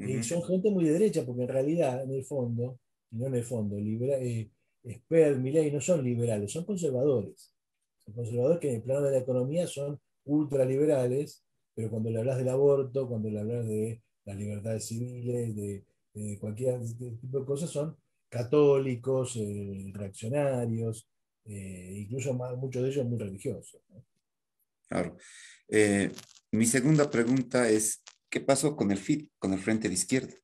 Y ujú, son gente muy de derecha, porque en realidad, en el fondo, y no en el fondo, Esper, Milei no son liberales, son conservadores. Son conservadores que en el plano de la economía son ultraliberales, pero cuando le hablas del aborto, cuando le hablas de las libertades civiles, de cualquier tipo de cosas, son católicos, reaccionarios, incluso muchos de ellos muy religiosos, ¿no? claro. Eh, Mi segunda pregunta es, ¿qué pasó con el FIT, con el Frente de Izquierda?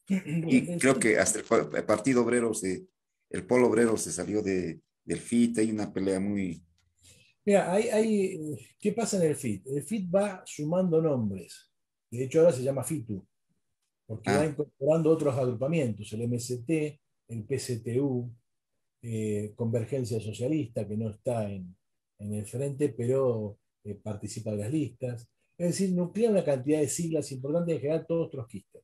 Bueno, Y creo que hasta el Partido Obrero, el Polo Obrero se salió del FIT, hay una pelea muy... mira, ¿qué pasa en el FIT? El FIT va sumando nombres. De hecho, ahora se llama FITU, porque va Ah, incorporando otros agrupamientos, el MST, el PCTU, Convergencia Socialista, que no está en el frente, pero participa de las listas. Es decir, nuclea una cantidad de siglas importantes, en general todos trotskistas.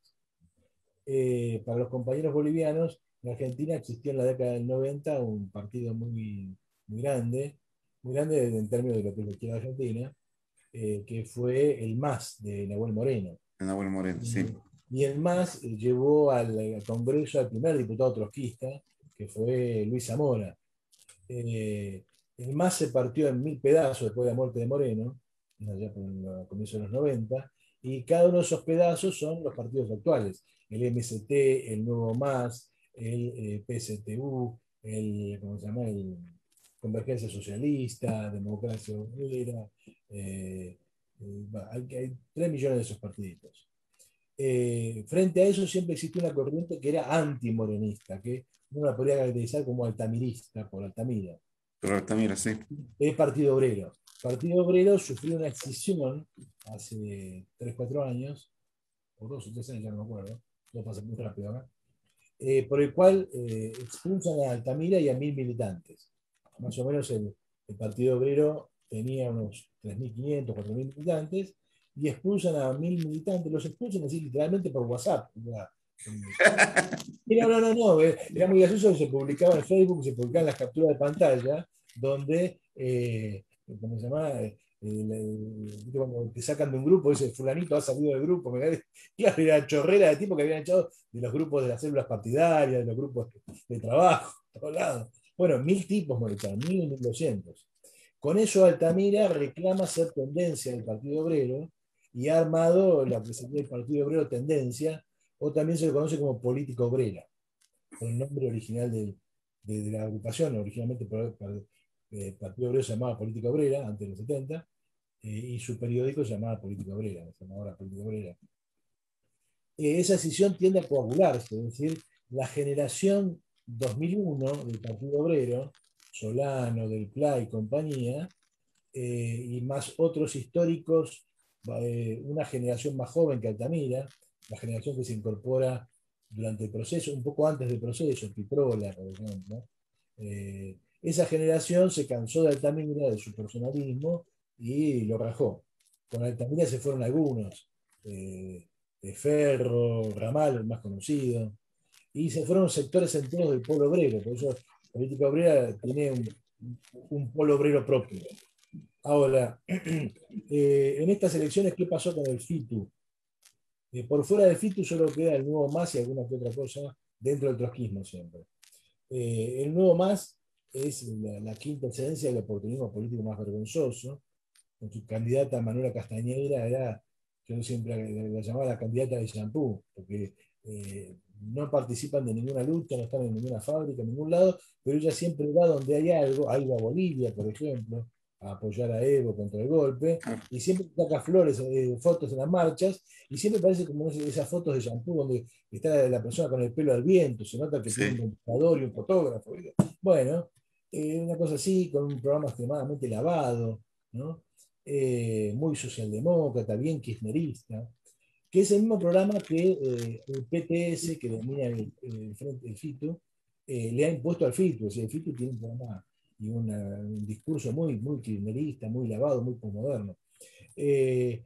Para los compañeros bolivianos, en Argentina existió en la década del 90 un partido muy grande en términos de lo que es la izquierda argentina, que fue el MAS de Nahuel Moreno. Nahuel Moreno, sí. Y el MAS llevó al Congreso al primer diputado trotskista, que fue Luis Zamora. Eh, el MAS se partió en 1000 pedazos después de la muerte de Moreno, allá por el comienzo de los 90, y cada uno de esos pedazos son los partidos actuales. El MST, el Nuevo MAS, el PSTU, ¿cómo se llama? El Convergencia Socialista, Democracia Obrera. Hay 3 millones de esos partiditos. Frente a eso siempre existió una corriente que era antimorenista, que uno la podría caracterizar como altamirista, por Altamira. Pero Altamira, sí. Es Partido Obrero. Partido Obrero sufrió una escisión hace 3 4 años, o 2 o 3 años, ya no me acuerdo, todo pasa muy rápido acá, por el cual expulsan a Altamira y a 1000 militantes. Más o menos el Partido Obrero tenía unos 3.500 4.000 militantes y expulsan a 1000 militantes, los expulsan así literalmente por WhatsApp. No, era muy gracioso que se publicaba en Facebook, se publicaban las capturas de pantalla, donde, ¿cómo se llama? Cuando te sacan de un grupo, ese fulanito ha salido del grupo, claro, era chorrera de tipo que habían echado de los grupos de las células partidarias, de los grupos de trabajo, de todos lados. Bueno, 1000 tipos molestaron, 1200. Con eso Altamira reclama ser tendencia del Partido Obrero y ha armado la que sería el Partido Obrero Tendencia, o también se le conoce como política obrera, por el nombre original de la agrupación. Originalmente el Partido Obrero se llamaba Política Obrera, antes de los 70, y su periódico se llamaba Política Obrera, se llamaba ahora Política Obrera. Esa decisión tiende a coagularse, es decir, la generación 2001 del Partido Obrero, Solano, Del Pla y compañía, y más otros históricos, una generación más joven que Altamira, la generación que se incorpora durante el proceso, un poco antes del proceso, Piprola, por ejemplo. Esa generación se cansó de Altamira, de su personalismo, y lo rajó. Con Altamira se fueron algunos, de Ferro, Ramal, el más conocido, y se fueron sectores enteros del polo obrero. Por eso la política obrera tiene un polo obrero propio. Ahora, en estas elecciones, ¿qué pasó con el FITU? Por fuera del FITU solo queda el Nuevo Más y alguna que otra cosa dentro del trotskismo siempre. El Nuevo Más es la quinta excelencia del oportunismo político más vergonzoso. Con su candidata Manuela Castañeira era, yo siempre la llamaba la candidata de shampoo, porque no participan de ninguna lucha, no están en ninguna fábrica, en ningún lado, pero ella siempre va donde hay algo, ha ido a Bolivia, por ejemplo, a apoyar a Evo contra el golpe, y siempre saca flores, fotos en las marchas, y siempre parece como esas fotos de shampoo donde está la persona con el pelo al viento, se nota que tiene un Sí. ventilador y un fotógrafo. Bueno, una cosa así, con un programa extremadamente lavado, ¿no? Muy socialdemócrata, bien kirchnerista, que es el mismo programa que el PTS, que domina el FITU, le ha impuesto al FITU. O sea, el FITU tiene un programa y un discurso muy, muy kirchnerista, muy lavado, muy posmoderno.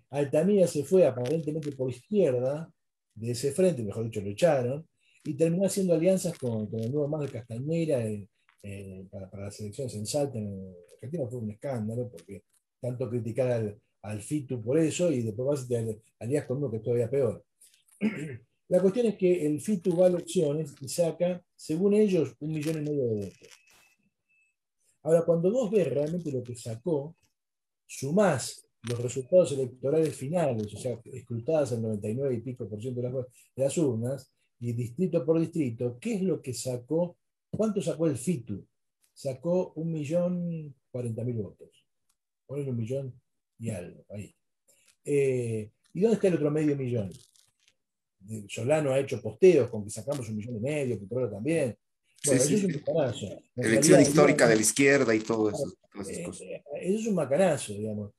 Altamira se fue aparentemente por izquierda de ese frente, mejor dicho, lo echaron, y terminó haciendo alianzas con el nuevo Más de Castañeira para las elecciones en Salta. En Argentina fue un escándalo, porque tanto criticar al FITU por eso, y después vas y te alías con uno que es todavía peor. La cuestión es que el FITU va a elecciones y saca, según ellos, 1,5 millones de votos. Ahora, cuando vos ves realmente lo que sacó, sumás los resultados electorales finales, o sea, escrutadas el 99 y pico por ciento de las urnas, y distrito por distrito, ¿qué es lo que sacó? ¿Cuánto sacó el FITU? Sacó 1,040,000 votos. Ponen 1,000,000 y algo ahí. ¿Y dónde está el otro medio millón? Solano ha hecho posteos con que sacamos 1,5 millones, Pitrola también. Sí, Bueno, eso sí, es un sí. macanazo. En Elección realidad, histórica de la izquierda y todo eso, todas esas cosas. eso es un macanazo, digamos.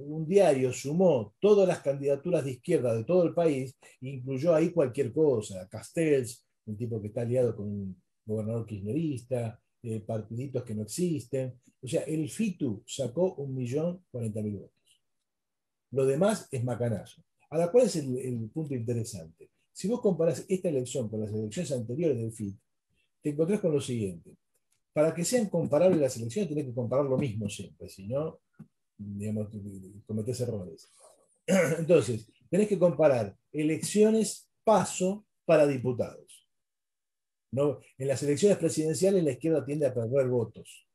Un diario sumó todas las candidaturas de izquierda de todo el país, e incluyó ahí cualquier cosa. Castells, un tipo que está aliado con un gobernador kirchnerista, partiditos que no existen. O sea, el FITU sacó 1,040,000 votos. Lo demás es macanazo. Ahora, ¿cuál es el punto interesante? Si vos comparás esta elección con las elecciones anteriores del FIT, te encontrás con lo siguiente. Para que sean comparables las elecciones, tenés que comparar lo mismo siempre, si no, digamos, cometés errores. Entonces, tenés que comparar elecciones paso para diputados. ¿No? En las elecciones presidenciales la izquierda tiende a perder votos,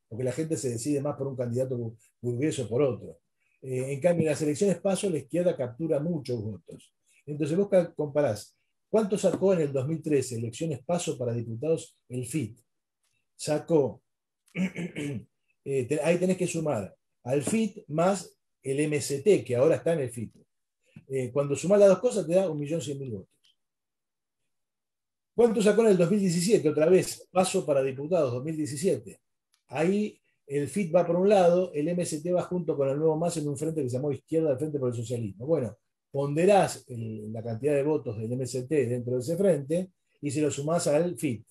porque la gente se decide más por un candidato burgués o por otro. En cambio, en las elecciones paso, la izquierda captura muchos votos. Entonces vos comparás, ¿cuánto sacó en el 2013 elecciones paso para diputados el FIT? Sacó, ahí tenés que sumar al FIT más el MST, que ahora está en el FIT. Cuando sumás las dos cosas te da 1,100,000 votos. ¿Cuánto sacó en el 2017? Otra vez, paso para diputados, 2017. Ahí el FIT va por un lado, el MST va junto con el Nuevo Más en un frente que se llamó Izquierda del Frente por el Socialismo. Bueno, ponderás la cantidad de votos del MST dentro de ese frente y se lo sumás al FIT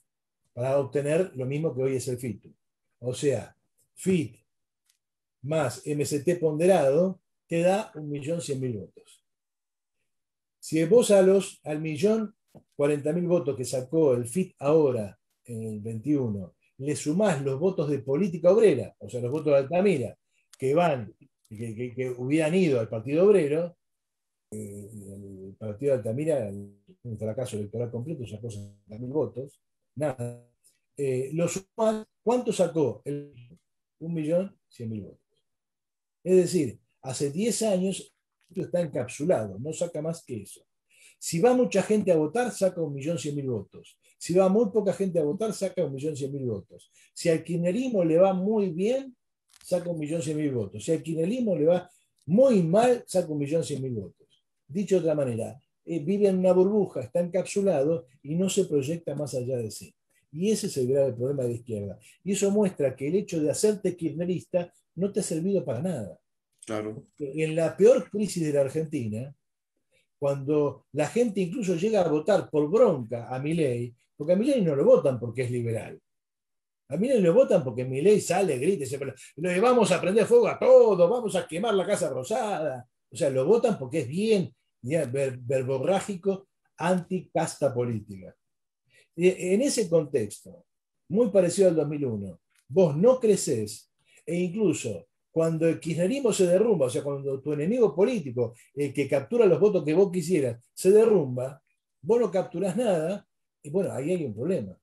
para obtener lo mismo que hoy es el FIT. O sea, FIT más MST ponderado te da 1,100,000 votos. Si vos al 1,040,000 votos que sacó el FIT ahora, en el 21, le sumás los votos de política obrera, o sea, los votos de Altamira, que hubieran ido al Partido Obrero, el Partido de Altamira, un fracaso electoral completo, sacó 60,000 votos, nada. Lo sumás, ¿cuánto sacó? 1,100,000 votos. Es decir, hace 10 años esto está encapsulado, no saca más que eso. Si va mucha gente a votar, saca 1,100,000 votos. Si va muy poca gente a votar, saca 1,100,000 votos. Si al kirchnerismo le va muy bien, saca 1,100,000 votos. Si al kirchnerismo le va muy mal, saca 1,100,000 votos. Dicho de otra manera, vive en una burbuja, está encapsulado y no se proyecta más allá de sí. Y ese es el grave problema de la izquierda. Y eso muestra que el hecho de hacerte kirchnerista no te ha servido para nada. Claro, En la peor crisis de la Argentina, cuando la gente incluso llega a votar por bronca a Milei, porque a Milei no lo votan porque es liberal. A Milei lo votan porque Milei sale, grita y dice, vamos a prender fuego a todo, vamos a quemar la Casa Rosada. O sea, lo votan porque es bien verborrágico, anticasta política. En ese contexto, muy parecido al 2001, vos no creces e incluso cuando el kirchnerismo se derrumba, o sea, cuando tu enemigo político, el que captura los votos que vos quisieras, se derrumba, vos no capturás nada, y bueno, ahí hay un problema.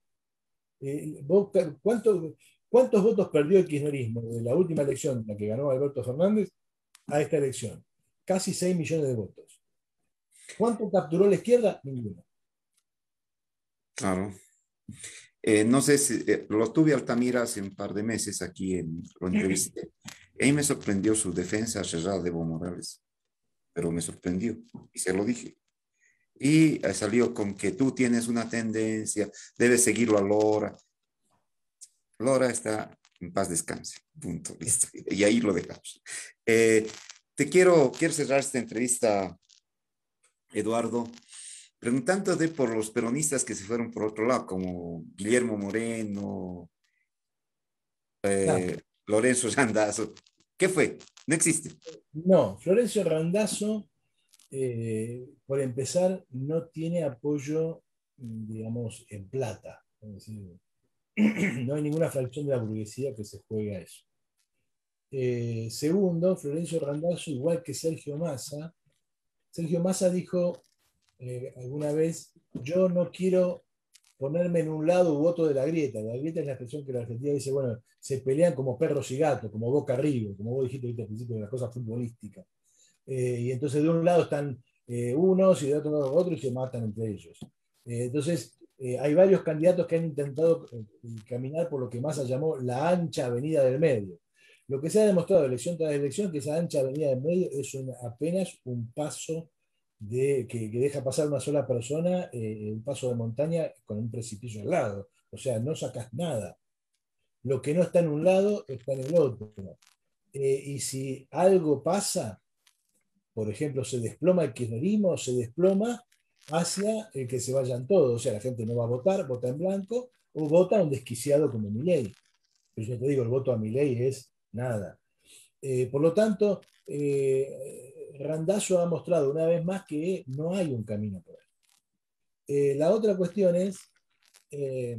Vos, ¿cuántos votos perdió el kirchnerismo de la última elección, en la que ganó Alberto Fernández, a esta elección? Casi 6 millones de votos. ¿Cuánto capturó la izquierda? Ninguno. claro. No sé si lo tuve Altamira hace un par de meses aquí, lo entrevisté. Y ahí me sorprendió su defensa cerrada de Evo Morales, pero me sorprendió y se lo dije. Y salió con que tú tienes una tendencia, debes seguirlo a Lora. Lora está en paz descanse, punto, listo. Y ahí lo dejamos. Eh, quiero cerrar esta entrevista, Eduardo, preguntándote por los peronistas que se fueron por otro lado, como Guillermo Moreno, Claro. Lorenzo Randazzo. ¿Qué fue? No existe. No, Florencio Randazzo, por empezar, no tiene apoyo, digamos, en plata. Es decir, no hay ninguna fracción de la burguesía que se juegue a eso. Segundo, Florencio Randazzo, igual que Sergio Massa dijo alguna vez, yo no quiero ponerme en un lado u otro de la grieta. La grieta es la expresión que la Argentina dice, bueno, se pelean como perros y gatos, como Boca River, como vos dijiste al principio de las cosas futbolísticas. Y entonces de un lado están unos y de otro lado otros y se matan entre ellos. Entonces, hay varios candidatos que han intentado caminar por lo que Massa llamó la ancha avenida del medio. Lo que se ha demostrado elección tras elección que esa ancha avenida del medio es apenas un paso que deja pasar una sola persona, un paso de montaña con un precipicio al lado. O sea, no sacas nada. Lo que no está en un lado está en el otro. Y si algo pasa, por ejemplo, se desploma el kirchnerismo, se desploma hacia el que se vayan todos. O sea, la gente no va a votar, vota en blanco, o vota a un desquiciado como Milei. Pero yo te digo, el voto a Milei es nada. Por lo tanto, Randazzo ha mostrado una vez más que no hay un camino por ahí. La otra cuestión es, eh,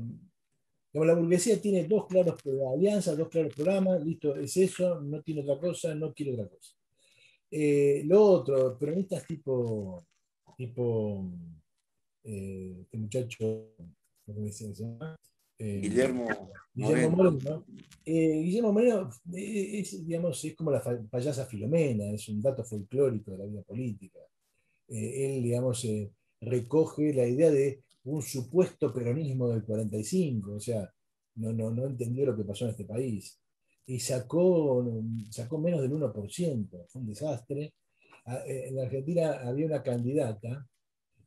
como la burguesía tiene dos claros alianzas, dos claros programas, listo, es eso, no tiene otra cosa, no quiere otra cosa. Lo otro, peronistas tipo este muchacho, ¿cómo se llama? Eh, Guillermo Guillermo Moreno. Moreno. Guillermo Moreno es, digamos, es como la payasa Filomena, es un dato folclórico de la vida política. Él, digamos, recoge la idea de un supuesto peronismo del 45, o sea, no entendió lo que pasó en este país. Y sacó menos del 1%, fue un desastre. En la Argentina había una candidata,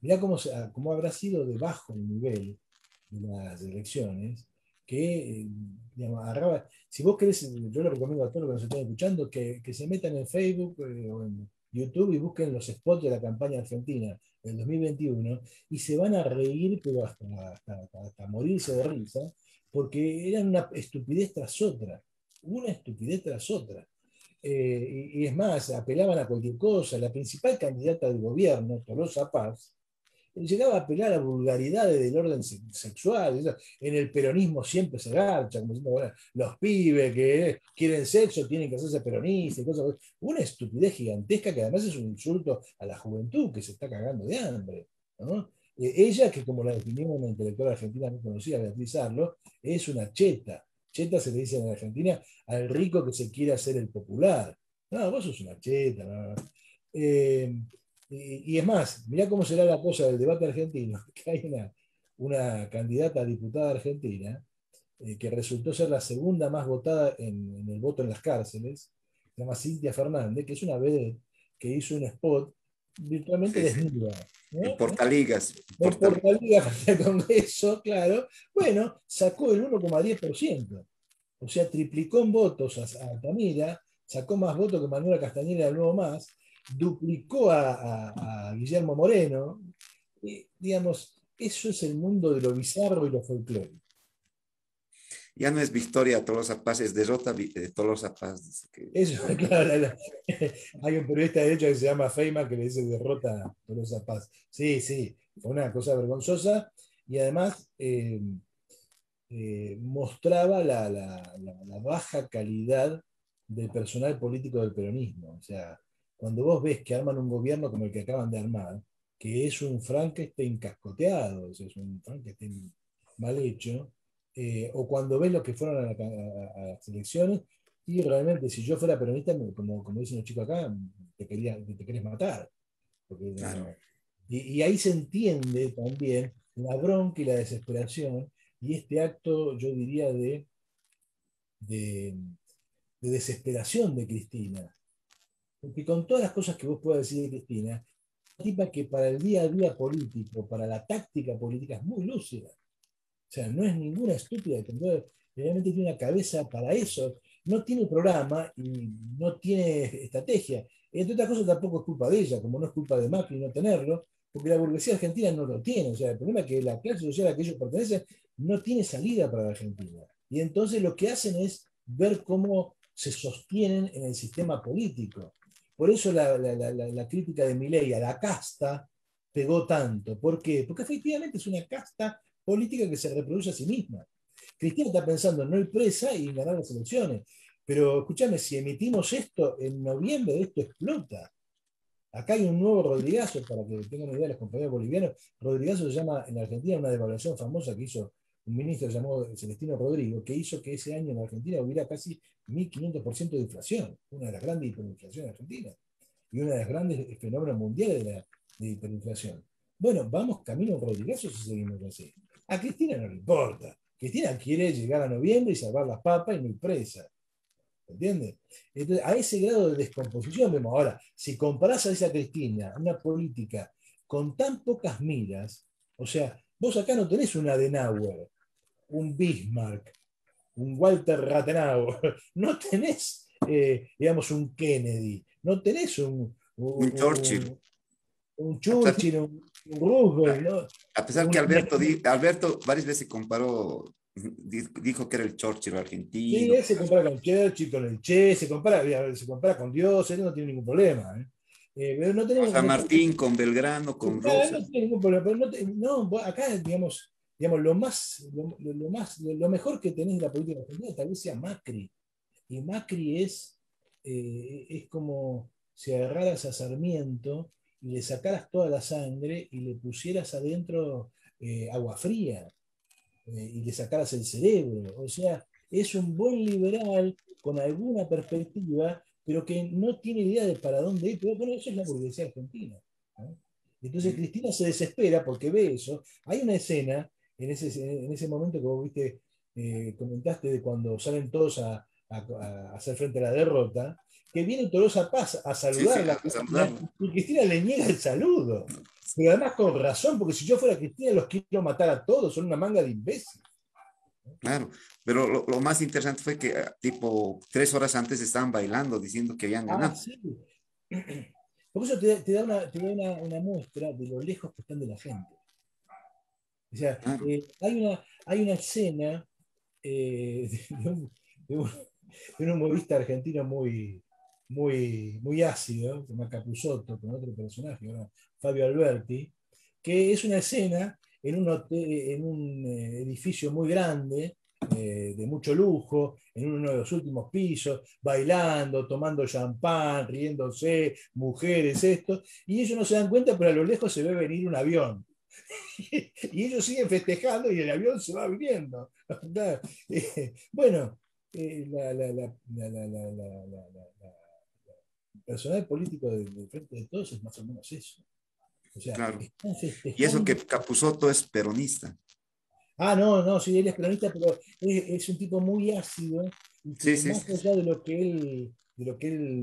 mirá cómo habrá sido de bajo el nivel de las elecciones, que digamos, agarraba, si vos querés, yo le recomiendo a todos los que nos están escuchando que se metan en Facebook o en YouTube y busquen los spots de la campaña argentina del 2021 y se van a reír, pero hasta morirse de risa, porque eran una estupidez tras otra, una estupidez tras otra. Y es más, apelaban a cualquier cosa. La principal candidata del gobierno, Tolosa Paz, llegaba a apelar a vulgaridades del orden sexual. En el peronismo siempre se garcha, como diciendo, bueno, los pibes que quieren sexo tienen que hacerse peronistas y cosas. Una estupidez gigantesca que además es un insulto a la juventud que se está cagando de hambre, ¿no? Ella, que como la definimos una intelectual argentina muy conocida, Beatriz Arlo, es una cheta. Cheta se le dice en Argentina al rico que se quiere hacer el popular. No, vos sos una cheta. No. Y es más, mirá cómo será la cosa del debate argentino, que hay una candidata a diputada argentina que resultó ser la segunda más votada en el voto en las cárceles, se llama Cintia Fernández, que es una vedette que hizo un spot virtualmente Sí, sí. desnuda, En ¿no? Portaligas. No importa la liga para el Congreso, claro. Bueno, sacó el 1,10%. O sea, triplicó en votos a Altamira, sacó más votos que Manuela Castañeda del Nuevo Más, duplicó a Guillermo Moreno. Y, digamos, eso es el mundo de lo bizarro y lo folclórico. Ya no es victoria Tolosa Paz, es derrota Tolosa Paz. Dice que, Eso, claro, hay un periodista de derecha que se llama Feynman que le dice derrota a Tolosa Paz. Sí, sí, fue una cosa vergonzosa y además mostraba la baja calidad del personal político del peronismo. O sea, cuando vos ves que arman un gobierno como el que acaban de armar, que es un Frankenstein cascoteado, o sea, es un Frankenstein mal hecho, o cuando ves lo que fueron a las elecciones, y realmente si yo fuera peronista, como dicen los chicos acá, te querés matar. Porque, claro. y ahí se entiende también la bronca y la desesperación y este acto, yo diría, de, de desesperación de Cristina. Porque con todas las cosas que vos puedas decir de Cristina, es una tipa que para el día a día político, para la táctica política, es muy lúcida. O sea, no es ninguna estúpida, realmente tiene una cabeza para eso. No tiene programa y no tiene estrategia. Entre otras cosas, tampoco es culpa de ella, como no es culpa de Macri no tenerlo, porque la burguesía argentina no lo tiene. O sea, el problema es que la clase social a la que ellos pertenecen no tiene salida para la Argentina. Y entonces lo que hacen es ver cómo se sostienen en el sistema político. Por eso la crítica de Milei a la casta pegó tanto. ¿Por qué? Porque efectivamente es una casta política que se reproduce a sí misma. Cristina está pensando en no ir presa y ganar las elecciones. Pero escúchame, si emitimos esto en noviembre, esto explota. Acá hay un nuevo Rodrigazo, para que tengan una idea los compañeros bolivianos. Rodrigazo se llama en Argentina una devaluación famosa que hizo un ministro llamado Celestino Rodrigo, que hizo que ese año en Argentina hubiera casi 1.500% de inflación, una de las grandes hiperinflaciones argentinas y uno de los grandes fenómenos mundiales de hiperinflación. Bueno, vamos camino a un Rodrigazo si seguimos así. A Cristina no le importa. Cristina quiere llegar a noviembre y salvar las papas y no ir presa. ¿Entiendes? Entonces, a ese grado de descomposición vemos. Ahora, si comparás a esa Cristina, una política con tan pocas miras, o sea, vos acá no tenés un Adenauer, un Bismarck, un Walter Rathenauer, no tenés, digamos, un Kennedy, no tenés Un Churchill. un A pesar, Churchill, un Roosevelt, a- ¿no? a pesar que Alberto varias veces comparó, dijo que era el Churchill Sí, argentino. él se compara con Churchill, con el Che, se compara con Dios, él no tiene ningún problema. Pero no Con tenemos, San no, Martín, con Belgrano, con claro, Rosas. no tiene ningún problema. Pero acá, digamos, lo mejor que tenés de la política argentina tal vez sea Macri. Y Macri es como si agarraras a Sarmiento y le sacaras toda la sangre y le pusieras adentro agua fría y le sacaras el cerebro. O sea, es un buen liberal con alguna perspectiva, pero que no tiene idea de para dónde ir. Pero bueno, eso es la burguesía argentina, ¿no? Entonces Cristina se desespera porque ve eso. Hay una escena en ese momento que vos viste, comentaste de cuando salen todos a hacer frente a la derrota, que viene Tolosa Paz a Sí, sí, saludarla a a Cristina saludarlo. y Cristina le niega el saludo. Pero además con razón, porque si yo fuera Cristina los quiero matar a todos, son una manga de imbéciles. Claro, pero lo más interesante fue que tipo 3 horas antes estaban bailando diciendo que habían Ah, ganado. sí. Por eso te da una muestra de lo lejos que están de la gente. O sea, Claro, hay una escena de un humorista argentino muy ácido, que se llama Capusotto, con otro personaje, ¿no? Fabio Alberti, que es una escena en un edificio muy grande, de mucho lujo, en uno de los últimos pisos, bailando, tomando champán, riéndose, mujeres, esto, y ellos no se dan cuenta, pero a lo lejos se ve venir un avión. Y ellos siguen festejando y el avión se va viniendo. Bueno, el personal político del Frente de Todos es más o menos eso. O sea, claro. están Y eso festejando. que Capusotto es peronista. Ah, no, no, sí, él es peronista, pero es un tipo muy ácido y Sí, que sí, más sí, sí. allá de lo que él,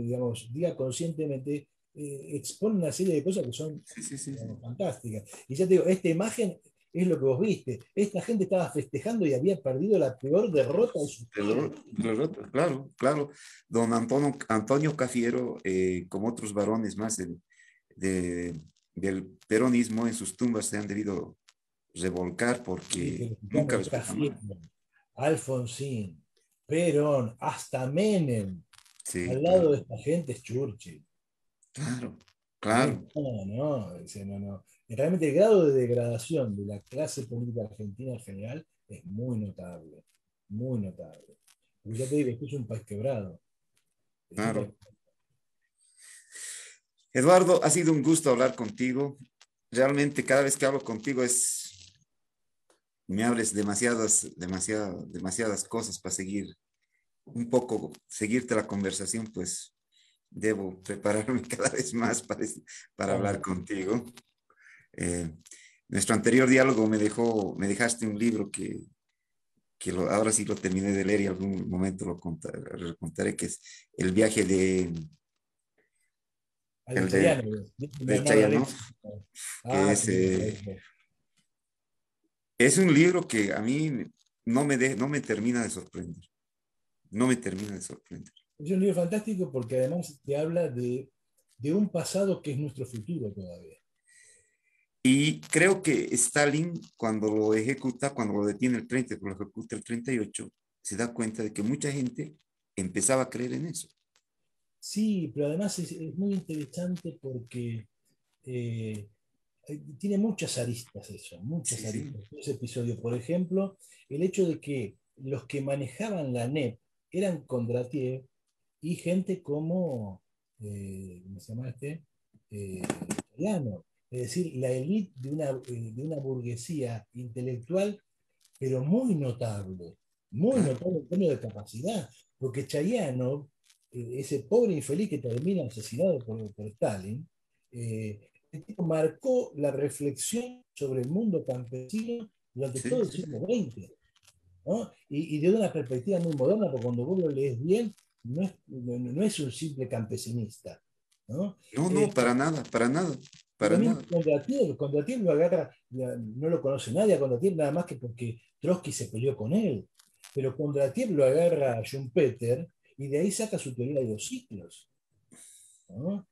digamos, diga conscientemente, expone una serie de cosas que son Sí, sí, sí, sí. fantásticas. Y ya te digo, esta imagen es lo que vos viste. Esta gente estaba festejando y había perdido la peor derrota de su vida. Claro, claro. Don Antonio Cafiero, como otros varones más de- del peronismo, en sus tumbas se han debido revolcar Y porque pero nunca escuchame, les fue tan mal. Cafiero, Alfonsín, Perón, hasta Menem, Sí, al lado claro, de esta gente es Churchill. claro, No, claro, no, no, no, no. Y realmente el grado de degradación de la clase política argentina en general es muy notable, muy notable. Porque ya te digo, esto es un país quebrado. Es un país. claro. Eduardo, ha sido un gusto hablar contigo. Realmente cada vez que hablo contigo me abres demasiadas cosas para seguir un poco, seguirte la conversación, pues debo prepararme cada vez más para hablar Bueno, contigo. Eh, Nuestro anterior diálogo me dejaste un libro ahora sí lo terminé de leer y algún momento lo contaré, que es El viaje al de el de, Chayano, de no, no lo leí. Chayanov, que Ah, sí, es un libro que a mí no me termina de sorprender, no me termina de sorprender. es un libro fantástico porque además te habla de un pasado que es nuestro futuro todavía. Y creo que Stalin, cuando lo ejecuta, cuando lo detiene el 30, lo ejecuta el 38, se da cuenta de que mucha gente empezaba a creer en eso. Sí, pero además es muy interesante porque tiene muchas aristas eso, muchas Sí, sí, aristas. Ese episodio, por ejemplo, el hecho de que los que manejaban la NEP eran Kondratiev y gente como, ¿cómo se llama este? Italiano. Es decir, la élite de una burguesía intelectual, pero muy claro, notable en términos de capacidad, porque Chayano, ese pobre infeliz que termina asesinado por Stalin, el tipo marcó la reflexión sobre el mundo campesino durante sí, todo el sí, siglo sí. XX, ¿no? Y de una perspectiva muy moderna, porque cuando vos lo lees bien, no es un simple campesinista, ¿no? No, no, Eh, para nada, para nada, y lo para mismo nada. Kondratiev lo agarra, no lo conoce nadie a Kondratiev nada más que porque Trotsky se peleó con él. Pero Kondratiev lo agarra a Schumpeter y de ahí saca su teoría de los ciclos, ¿no?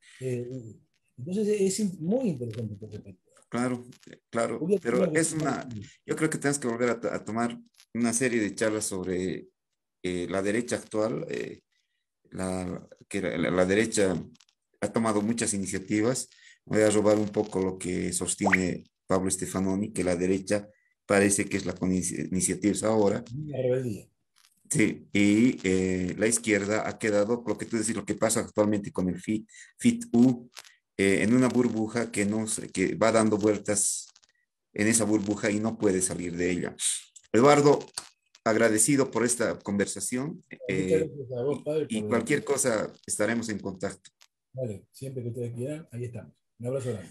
Entonces muy interesante este respecto. Claro, claro, Hubiera pero tenido que ser más difícil. yo creo que tenemos que volver a tomar una serie de charlas sobre la derecha actual, la derecha ha tomado muchas iniciativas. Voy a robar un poco lo que sostiene Pablo Stefanoni, que la derecha parece que es la con iniciativas ahora, Una rebeldía. sí, y la izquierda ha quedado, lo que tú decís, lo que pasa actualmente con el FIT-U, en una burbuja que, no, que va dando vueltas en esa burbuja y no puede salir de ella. Eduardo, agradecido por esta conversación Muchas gracias a vos, padre, y por cualquier cosa estaremos en contacto. vale, siempre que ustedes quieran, ahí estamos. Un abrazo grande.